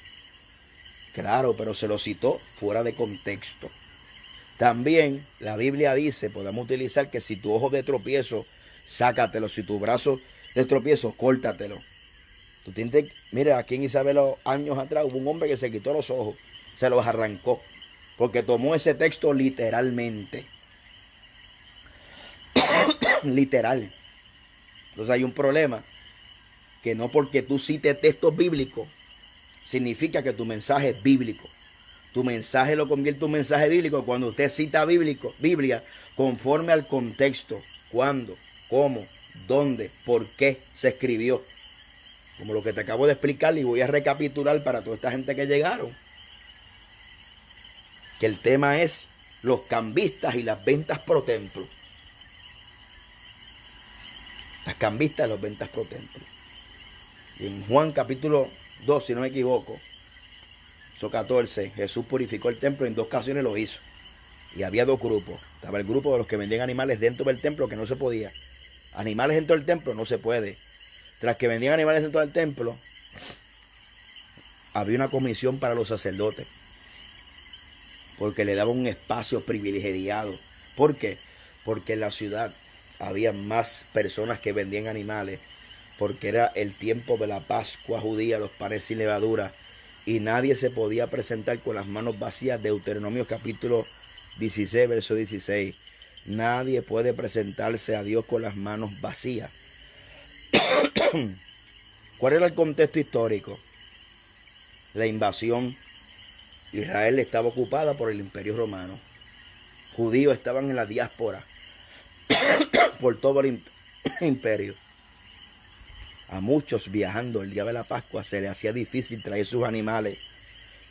Speaker 1: Claro, pero se lo citó fuera de contexto. También la Biblia dice, podemos utilizar que si tu ojo de tropiezo, sácatelo. Si tu brazo de tropiezo, córtatelo. Tú tienes, mira, aquí en Isabel años atrás hubo un hombre que se quitó los ojos, se los arrancó, porque tomó ese texto literalmente. Literal. Entonces hay un problema, que no porque tú cites textos bíblicos, significa que tu mensaje es bíblico. Tu mensaje lo convierte en un mensaje bíblico cuando usted cita Biblia conforme al contexto. ¿Cuándo? ¿Cómo? ¿Dónde? ¿Por qué se escribió? Como lo que te acabo de explicar y voy a recapitular para toda esta gente que llegaron. Que el tema es los cambistas y las ventas pro templo. Las cambistas y las ventas pro templo. Y en Juan capítulo 2, si no me equivoco, verso 14, Jesús purificó el templo, en 2 ocasiones lo hizo. Y había 2 grupos. Estaba el grupo de los que vendían animales dentro del templo, que no se podía. Animales dentro del templo no se puede. Tras que vendían animales dentro del templo, había una comisión para los sacerdotes, porque le daban un espacio privilegiado. ¿Por qué? Porque en la ciudad había más personas que vendían animales, porque era el tiempo de la Pascua judía, los panes sin levadura, y nadie se podía presentar con las manos vacías. Deuteronomio capítulo 16, verso 16. Nadie puede presentarse a Dios con las manos vacías. ¿Cuál era el contexto histórico? La invasión. Israel estaba ocupada por el Imperio Romano. Judíos estaban en la diáspora por todo el imperio. A muchos viajando el día de la Pascua se les hacía difícil traer sus animales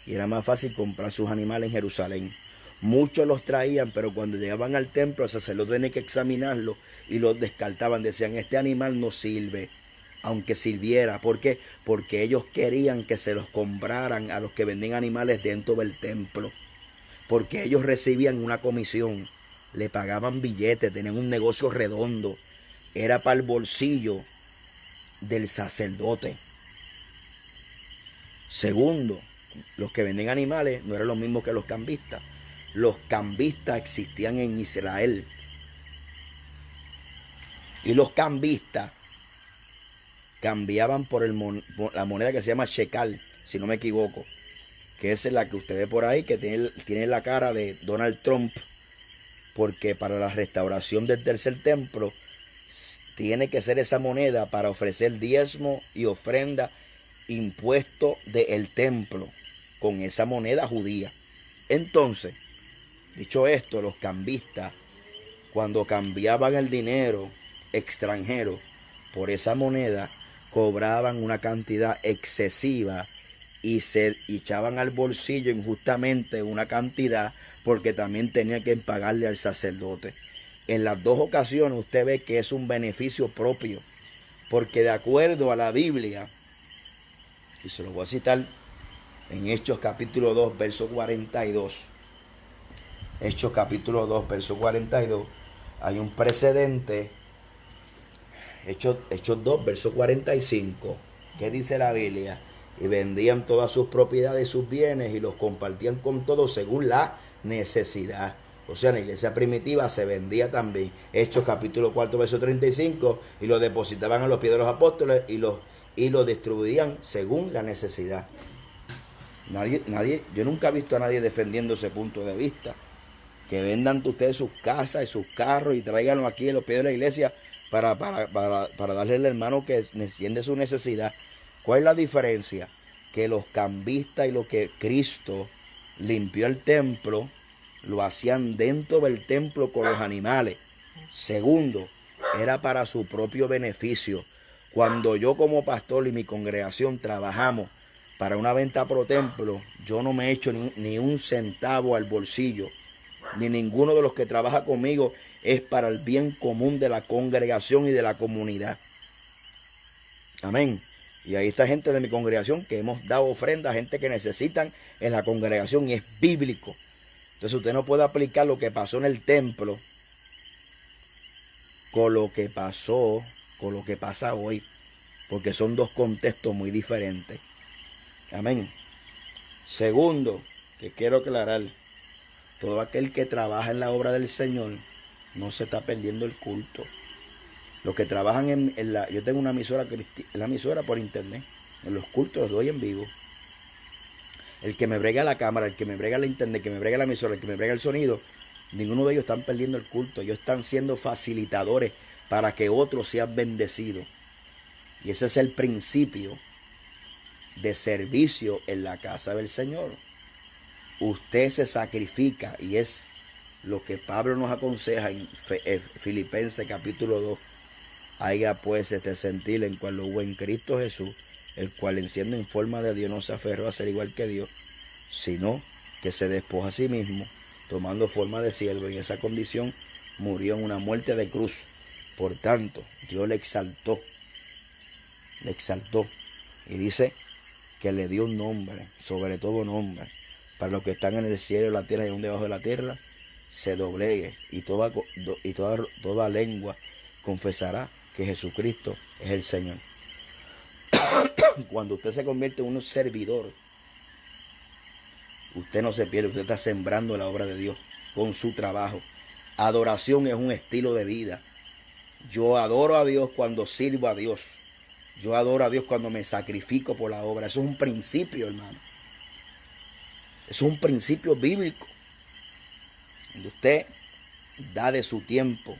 Speaker 1: y era más fácil comprar sus animales en Jerusalén. Muchos los traían, pero cuando llegaban al templo el sacerdote tenía que examinarlo y los descartaban. Decían, este animal no sirve, aunque sirviera. ¿Por qué? Porque ellos querían que se los compraran a los que vendían animales dentro del templo, porque ellos recibían una comisión, le pagaban billetes, tenían un negocio redondo, era para el bolsillo del sacerdote. Segundo, los que venden animales no eran los mismos que los cambistas. Los cambistas existían en Israel. Y los cambistas cambiaban por la moneda que se llama shekel, si no me equivoco, que esa es la que usted ve por ahí, que tiene la cara de Donald Trump, porque para la restauración del tercer templo tiene que ser esa moneda para ofrecer diezmo y ofrenda, impuesto del templo, con esa moneda judía. Entonces, Dicho esto, los cambistas, cuando cambiaban el dinero extranjero por esa moneda, cobraban una cantidad excesiva y se echaban al bolsillo injustamente una cantidad porque también tenían que pagarle al sacerdote. En las dos ocasiones usted ve que es un beneficio propio, porque de acuerdo a la Biblia, y se lo voy a citar en Hechos capítulo 2, verso 42, Hechos capítulo 2, verso 42, hay un precedente. Hechos 2, verso 45. ¿Qué dice la Biblia? Y vendían todas sus propiedades y sus bienes y los compartían con todos según la necesidad. O sea, en la iglesia primitiva se vendía también. Hechos capítulo 4, verso 35. Y lo depositaban a los pies de los apóstoles y lo distribuían según la necesidad. Yo nunca he visto a nadie defendiendo ese punto de vista. Que vendan ustedes sus casas y sus carros y tráiganlo aquí a los pies de la iglesia para darle al hermano que entiende su necesidad. ¿Cuál es la diferencia? Que los cambistas y lo que Cristo limpió el templo, lo hacían dentro del templo con los animales. Segundo, era para su propio beneficio. Cuando yo como pastor y mi congregación trabajamos para una venta pro templo, yo no me echo ni un centavo al bolsillo, ni ninguno de los que trabaja conmigo, es para el bien común de la congregación y de la comunidad. Amén. Y ahí está gente de mi congregación que hemos dado ofrenda a gente que necesitan en la congregación y es bíblico. Entonces usted no puede aplicar lo que pasó en el templo con lo que pasó, con lo que pasa hoy, porque son dos contextos muy diferentes. Amén. Segundo, que quiero aclarar, todo aquel que trabaja en la obra del Señor no se está perdiendo el culto. Los que trabajan yo tengo una emisora, la emisora por internet, en los cultos los doy en vivo. El que me brega la cámara, el que me brega la internet, el que me brega la emisora, el que me brega el sonido, ninguno de ellos están perdiendo el culto. Ellos están siendo facilitadores para que otros sean bendecidos. Y ese es el principio de servicio en la casa del Señor. Usted se sacrifica y es lo que Pablo nos aconseja en Filipenses capítulo 2. Haya pues este sentir en cual lo hubo en Cristo Jesús, el cual siendo en forma de Dios no se aferró a ser igual que Dios, sino que se despoja a sí mismo, tomando forma de siervo, y en esa condición murió en una muerte de cruz. Por tanto, Dios le exaltó, y dice que le dio un nombre, sobre todo nombre, para los que están en el cielo, en la tierra y aún debajo de la tierra, se doblegue y toda lengua confesará que Jesucristo es el Señor. Cuando usted se convierte en un servidor, usted no se pierde, usted está sembrando la obra de Dios con su trabajo. Adoración es un estilo de vida. Yo adoro a Dios cuando sirvo a Dios. Yo adoro a Dios cuando me sacrifico por la obra. Eso es un principio, hermano. Eso es un principio bíblico. Cuando usted da de su tiempo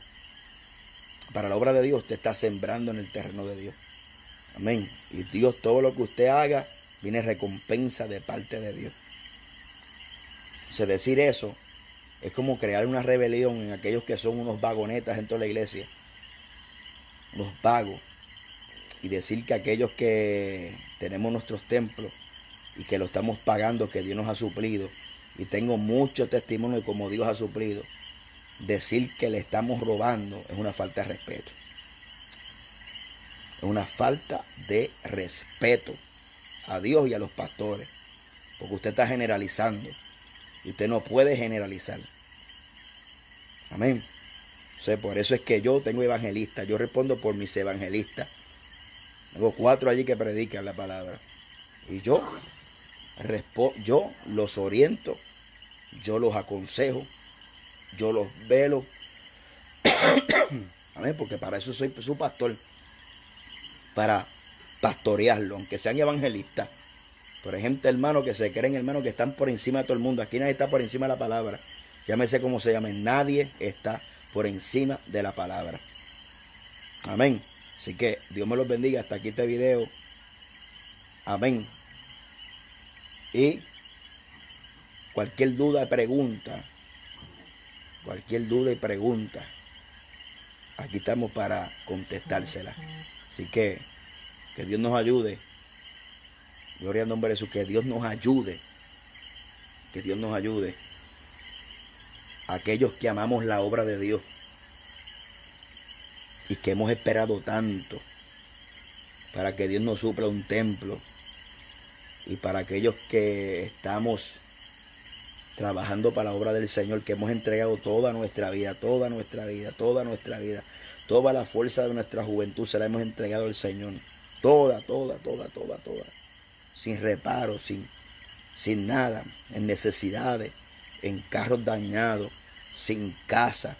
Speaker 1: para la obra de Dios, usted está sembrando en el terreno de Dios. Amén. Y Dios, todo lo que usted haga, viene recompensa de parte de Dios. O sea, decir eso es como crear una rebelión en aquellos que son unos vagonetas en toda la iglesia. Unos vagos. Y decir que aquellos que tenemos nuestros templos y que lo estamos pagando, que Dios nos ha suplido. Y tengo mucho testimonio de cómo Dios ha suplido. Decir que le estamos robando es una falta de respeto. Es una falta de respeto a Dios y a los pastores. Porque usted está generalizando. Y usted no puede generalizar. Amén. O sea, por eso es que yo tengo evangelistas. Yo respondo por mis evangelistas. Tengo 4 allí que predican la palabra. Y yo los oriento. Yo los aconsejo. Yo los velo. Amén. Porque para eso soy su pastor. Para pastorearlo, aunque sean evangelistas. Por ejemplo, hermanos que se creen, hermanos que están por encima de todo el mundo. Aquí nadie está por encima de la palabra. Llámese como se llame. Nadie está por encima de la palabra. Amén. Así que Dios me los bendiga. Hasta aquí este video. Amén. Y cualquier duda, pregunta, Cualquier duda y pregunta, aquí estamos para contestársela. Así que Dios nos ayude. Gloria al nombre de Jesús, que Dios nos ayude. Que Dios nos ayude. Aquellos que amamos la obra de Dios y que hemos esperado tanto para que Dios nos supla un templo, y para aquellos que estamos trabajando para la obra del Señor, que hemos entregado toda nuestra vida, toda nuestra vida, toda nuestra vida, toda la fuerza de nuestra juventud se la hemos entregado al Señor. Toda, toda, toda, toda, toda. Sin reparo, sin nada, en necesidades, en carros dañados, sin casa.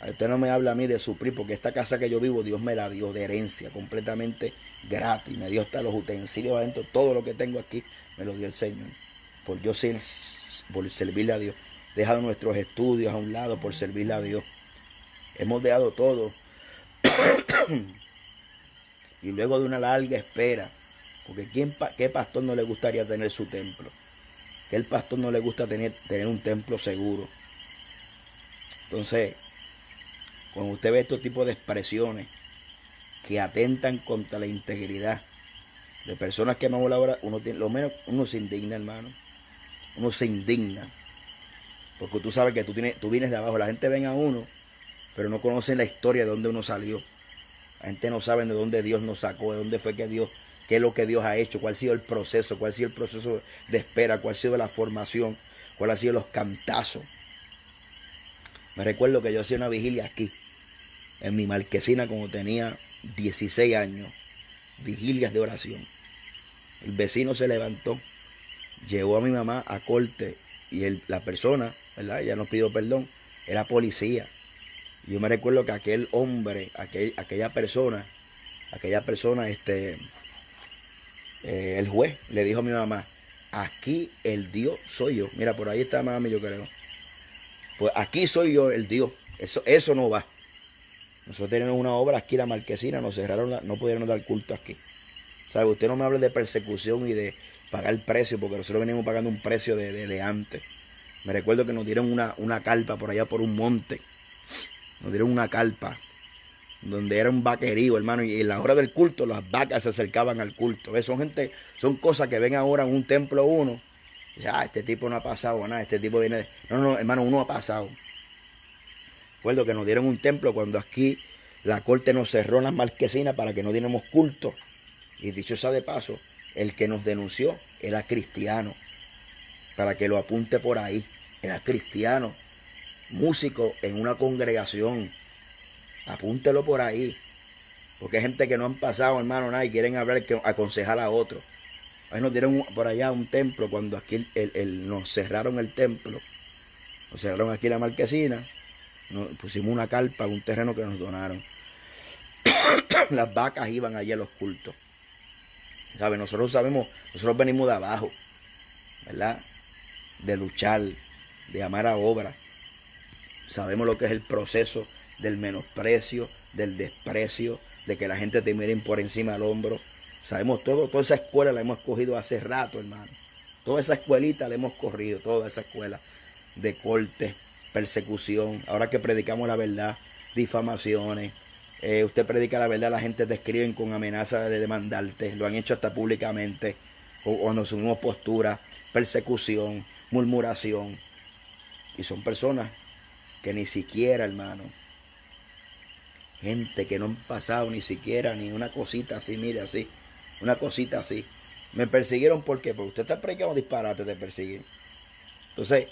Speaker 1: Usted no me habla a mí de suplir, porque esta casa que yo vivo, Dios me la dio de herencia, completamente gratis. Me dio hasta los utensilios adentro, todo lo que tengo aquí me lo dio el Señor. Por servirle a Dios. Dejado nuestros estudios a un lado por servirle a Dios. Hemos dejado todo. Y luego de una larga espera, porque ¿qué pastor no le gustaría tener su templo? ¿Qué pastor no le gusta tener un templo seguro? Entonces, cuando usted ve estos tipos de expresiones que atentan contra la integridad de personas que amamos la obra, uno se indigna, hermano. Uno se indigna. Porque tú sabes que tú vienes de abajo. La gente ven a uno, pero no conocen la historia de dónde uno salió. La gente no sabe de dónde Dios nos sacó, de dónde fue qué es lo que Dios ha hecho, cuál ha sido el proceso, de espera, cuál ha sido la formación, cuál ha sido los cantazos. Me recuerdo que yo hacía una vigilia aquí, en mi marquesina, cuando tenía 16 años, vigilias de oración. El vecino se levantó, llevó a mi mamá a corte, y la persona, ¿verdad? Ella nos pidió perdón, era policía. Yo me recuerdo que aquel hombre, aquella persona, el juez le dijo a mi mamá: aquí el Dios soy yo. Mira, por ahí está mami, yo creo. Pues aquí soy yo el Dios. Eso no va. Nosotros tenemos una obra aquí, la marquesina, nos cerraron, no pudieron dar culto aquí. ¿Sabe? Usted no me hable de persecución y de pagar el precio, porque nosotros venimos pagando un precio de antes. Me recuerdo que nos dieron una carpa por allá por un monte. Nos dieron una carpa donde era un vaquerío, hermano, y en la hora del culto las vacas se acercaban al culto. ¿Ves? Son cosas que ven ahora en un templo uno. Ya, este tipo no ha pasado nada, este tipo viene No, hermano, uno ha pasado. Recuerdo que nos dieron un templo cuando aquí la corte nos cerró en las marquesinas para que no diéramos culto. Y dicho sea de paso, el que nos denunció era cristiano. Para que lo apunte por ahí. Era cristiano. Músico en una congregación. Apúntelo por ahí. Porque hay gente que no han pasado, hermano, nada, y quieren hablar, aconsejar a otro. Ahí nos dieron por allá un templo, cuando aquí nos cerraron el templo. Nos cerraron aquí la marquesina. Nos pusimos una carpa en un terreno que nos donaron. Las vacas iban allí a los cultos. ¿Sabe? Nosotros venimos de abajo, ¿verdad? De luchar, de amar a obra. Sabemos lo que es el proceso del menosprecio, del desprecio, de que la gente te miren por encima del hombro. Sabemos todo, toda esa escuela la hemos cogido hace rato, hermano. Toda esa escuelita la hemos corrido, toda esa escuela de corte, persecución. Ahora que predicamos la verdad, difamaciones. Usted predica la verdad, la gente te escriben con amenaza de demandarte. Lo han hecho hasta públicamente. Cuando asumimos postura, persecución, murmuración. Y son personas que ni siquiera, hermano, gente que no han pasado ni siquiera ni una cosita así, mire, así, una cosita así. Me persiguieron, ¿por qué? Porque usted está predicando disparate de perseguir. Entonces,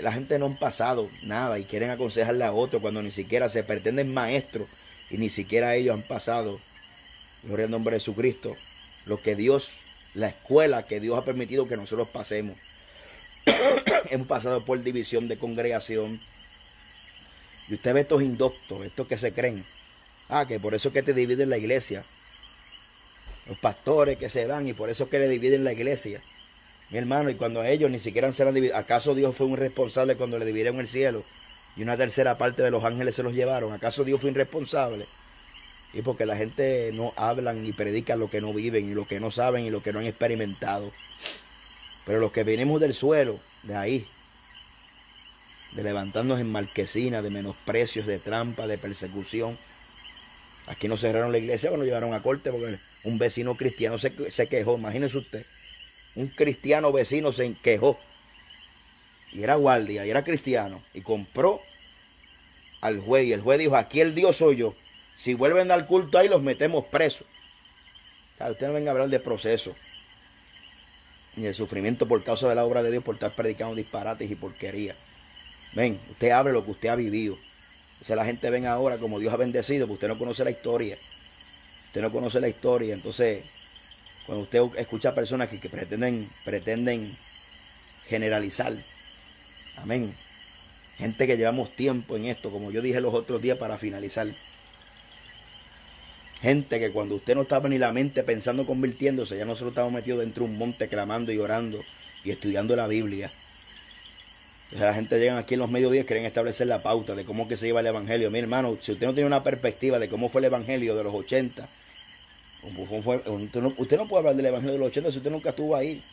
Speaker 1: la gente no han pasado nada y quieren aconsejarle a otro cuando ni siquiera se pretenden maestros y ni siquiera ellos han pasado, gloria al nombre de Jesucristo, lo que Dios, la escuela que Dios ha permitido que nosotros pasemos. Hemos pasado por división de congregación. Y usted ve estos indoctos, estos que se creen. Que por eso es que te dividen la iglesia. Los pastores que se van y por eso es que le dividen la iglesia. Mi hermano, y cuando a ellos ni siquiera se la dividen, ¿acaso Dios fue un irresponsable cuando le dividieron el cielo y una tercera parte de los ángeles se los llevaron? ¿Acaso Dios fue irresponsable? Y porque la gente no hablan y predican lo que no viven y lo que no saben y lo que no han experimentado. Pero los que venimos del suelo, de ahí, de levantarnos en marquesinas, de menosprecios, de trampa, de persecución. Aquí nos cerraron la iglesia cuando llegaron a corte porque un vecino cristiano se quejó. Imagínese usted, un cristiano vecino se quejó y era guardia y era cristiano y compró al juez y el juez dijo: aquí el Dios soy yo, si vuelven al culto ahí los metemos presos. O sea, usted no venga a hablar de proceso ni de sufrimiento por causa de la obra de Dios por estar predicando disparates y porquería. Ven, usted hable lo que usted ha vivido. O sea, la gente ven ahora como Dios ha bendecido, porque usted no conoce la historia. Usted no conoce la historia. Entonces, cuando usted escucha a personas que pretenden generalizar, amén. Gente que llevamos tiempo en esto, como yo dije los otros días para finalizar. Gente que cuando usted no estaba ni la mente pensando convirtiéndose, ya nosotros estamos metidos dentro de un monte clamando y orando y estudiando la Biblia. O sea, la gente llega aquí en los mediodías, quieren establecer la pauta de cómo que se lleva el evangelio. Mi hermano, si usted no tiene una perspectiva de cómo fue el evangelio de los 80, usted no puede hablar del evangelio de los 80 si usted nunca estuvo ahí.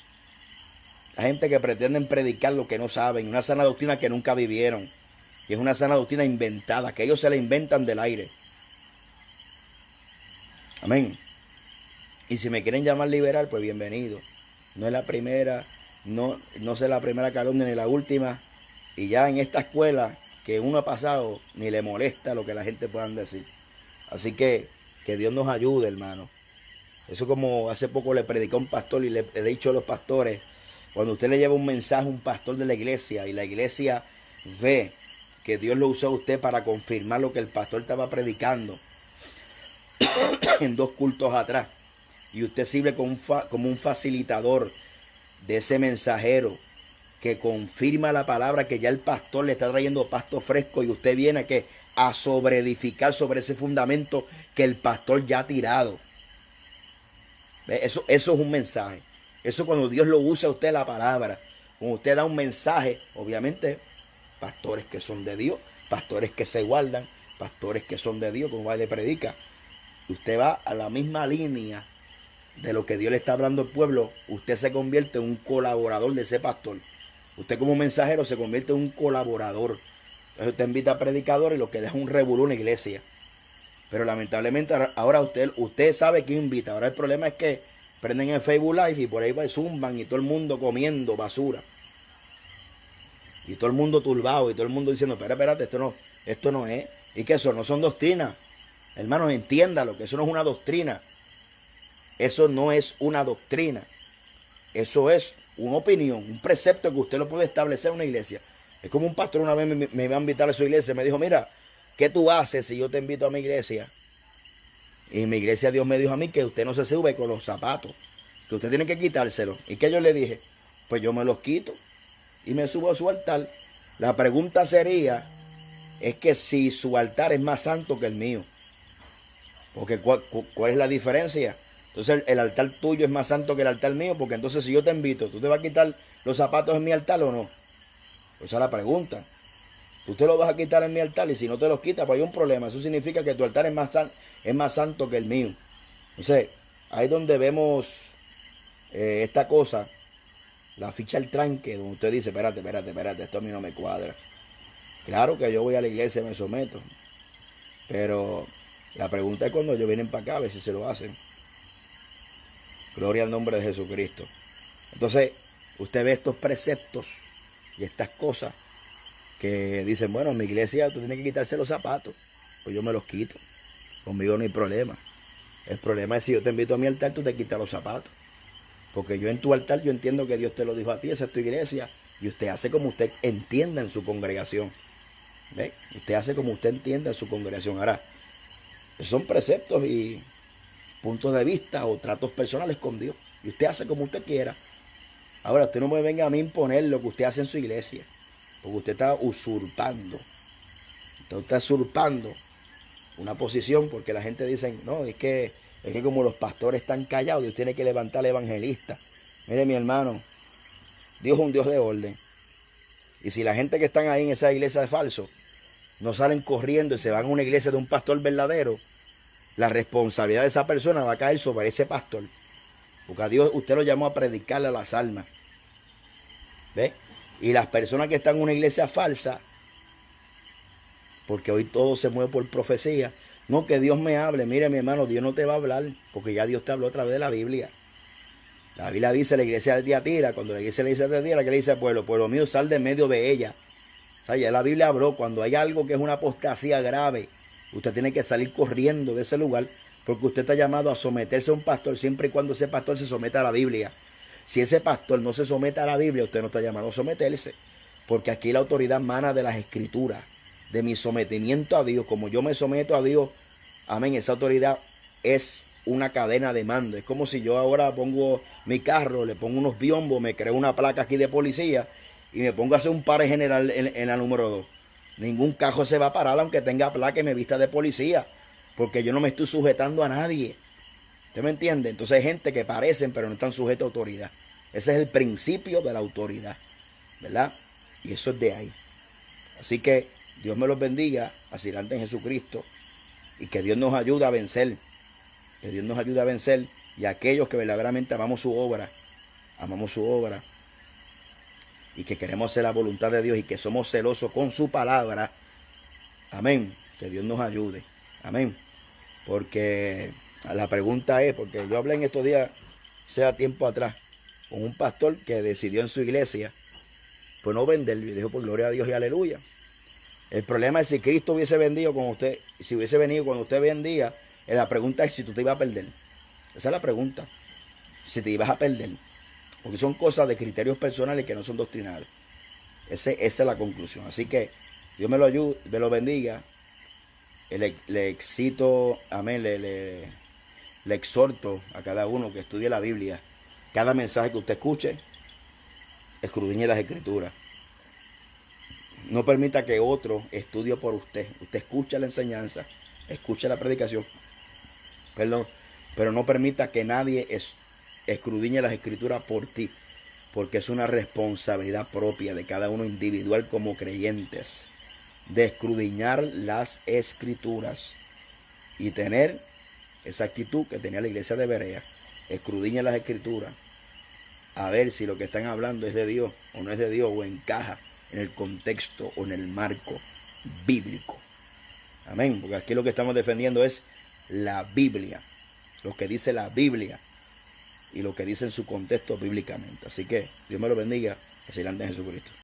Speaker 1: La gente que pretenden predicar lo que no saben, una sana doctrina que nunca vivieron, y es una sana doctrina inventada, que ellos se la inventan del aire. Amén. Y si me quieren llamar liberal, pues bienvenido. No es la primera, no sé la primera calumnia ni la última. Y ya en esta escuela que uno ha pasado, ni le molesta lo que la gente pueda decir. Así que Dios nos ayude, hermano. Eso como hace poco le predicó a un pastor y le he dicho a los pastores, cuando usted le lleva un mensaje a un pastor de la iglesia y la iglesia ve que Dios lo usó a usted para confirmar lo que el pastor estaba predicando en 2 cultos atrás, y usted sirve como un facilitador de ese mensajero que confirma la palabra que ya el pastor le está trayendo pasto fresco, y usted viene a sobreedificar sobre ese fundamento que el pastor ya ha tirado. Eso es un mensaje. Eso cuando Dios lo usa a usted la palabra, cuando usted da un mensaje, obviamente pastores que son de Dios, pastores que se guardan, pastores que son de Dios, como le predica, usted va a la misma línea de lo que Dios le está hablando al pueblo. Usted se convierte en un colaborador de ese pastor. Usted como mensajero se convierte en un colaborador. Entonces usted invita a predicadores y lo que deja un revolú en la iglesia. Pero lamentablemente ahora usted sabe quién invita. Ahora el problema es que prenden el Facebook Live y por ahí zumban y todo el mundo comiendo basura. Y todo el mundo turbado y todo el mundo diciendo: espérate, esto no es. Y que eso no son doctrinas. Hermanos, entiéndalo, que eso no es una doctrina. Eso no es una doctrina. Eso es una opinión, un precepto que usted lo puede establecer en una iglesia. Es como un pastor una vez me iba a invitar a su iglesia. Me dijo: mira, ¿qué tú haces si yo te invito a mi iglesia? Y en mi iglesia Dios me dijo a mí que usted no se sube con los zapatos, que usted tiene que quitárselos. ¿Y qué yo le dije? Pues yo me los quito y me subo a su altar. La pregunta sería, es que si su altar es más santo que el mío. Porque ¿cuál es la diferencia? Entonces el altar tuyo es más santo que el altar mío, porque entonces si yo te invito, ¿tú te vas a quitar los zapatos en mi altar o no? Esa es la pregunta. Tú te los vas a quitar en mi altar, y si no te los quitas, pues hay un problema. Eso significa que tu altar es más santo que el mío. Entonces, ahí es donde vemos esta cosa, la ficha al tranque, donde usted dice: espérate, esto a mí no me cuadra. Claro que yo voy a la iglesia y me someto, pero la pregunta es cuando ellos vienen para acá, a ver si se lo hacen. Gloria al nombre de Jesucristo. Entonces, usted ve estos preceptos y estas cosas que dicen: bueno, en mi iglesia tú tienes que quitarse los zapatos. Pues yo me los quito. Conmigo no hay problema. El problema es si yo te invito a mi altar, tú te quitas los zapatos. Porque yo en tu altar, yo entiendo que Dios te lo dijo a ti, esa es tu iglesia. Y usted hace como usted entienda en su congregación. ¿Ve? Usted hace como usted entienda en su congregación. Ahora, son preceptos y puntos de vista o tratos personales con Dios. Y usted hace como usted quiera. Ahora, usted no me venga a mí a imponer lo que usted hace en su iglesia. Porque usted está usurpando. Usted está usurpando una posición, porque la gente dice: no, es que como los pastores están callados, Dios tiene que levantar al evangelista. Mire, mi hermano, Dios es un Dios de orden. Y si la gente que están ahí en esa iglesia de falso no salen corriendo y se van a una iglesia de un pastor verdadero, la responsabilidad de esa persona va a caer sobre ese pastor. Porque a Dios usted lo llamó a predicarle a las almas. ¿Ve? Y las personas que están en una iglesia falsa porque hoy todo se mueve por profecía. No que Dios me hable. Mire, mi hermano, Dios no te va a hablar, porque ya Dios te habló a través de la Biblia. La Biblia dice a la iglesia de Tiatira, cuando la iglesia le dice a Tiatira, que le dice al pueblo, pueblo mío, sal de medio de ella. O sea, ya la Biblia habló, cuando hay algo que es una apostasía grave, usted tiene que salir corriendo de ese lugar, porque usted está llamado a someterse a un pastor, siempre y cuando ese pastor se someta a la Biblia. Si ese pastor no se somete a la Biblia, usted no está llamado a someterse, porque aquí la autoridad emana de las Escrituras, de mi sometimiento a Dios. Como yo me someto a Dios, amén, esa autoridad es una cadena de mando. Es como si yo ahora pongo mi carro, le pongo unos biombos, me creo una placa aquí de policía y me pongo a hacer un pare general en la número 2. Ningún carro se va a parar aunque tenga placa y me vista de policía, porque yo no me estoy sujetando a nadie. ¿Usted me entiende? Entonces hay gente que parecen pero no están sujetos a autoridad. Ese es el principio de la autoridad, ¿verdad? Y eso es de ahí. Así que Dios me los bendiga, adelante en Jesucristo, y que Dios nos ayude a vencer. Que Dios nos ayude a vencer, y a aquellos que verdaderamente amamos su obra, y que queremos hacer la voluntad de Dios y que somos celosos con su palabra. Amén. Que Dios nos ayude. Amén. Porque la pregunta es, porque yo hablé en estos días, sea tiempo atrás, con un pastor que decidió en su iglesia, pues no vender, y dijo, pues gloria a Dios y aleluya. El problema es si Cristo hubiese vendido con usted, si hubiese venido cuando usted vendía, la pregunta es si tú te ibas a perder. Esa es la pregunta. Si te ibas a perder. Porque son cosas de criterios personales que no son doctrinales. Esa es la conclusión. Así que Dios me lo ayude, me lo bendiga. Le excito, amén, le exhorto a cada uno que estudie la Biblia. Cada mensaje que usted escuche, escudriñe las Escrituras. No permita que otro estudie por usted. Usted escucha la enseñanza, escucha la predicación, perdón, pero no permita que nadie escudriñe las Escrituras por ti, porque es una responsabilidad propia de cada uno individual como creyentes, de escudriñar las Escrituras y tener esa actitud que tenía la iglesia de Berea. Escudriña las Escrituras, a ver si lo que están hablando es de Dios o no es de Dios, o encaja en el contexto o en el marco bíblico. Amén, porque aquí lo que estamos defendiendo es la Biblia, lo que dice la Biblia y lo que dice en su contexto bíblicamente. Así que Dios me lo bendiga, adelante en Jesucristo.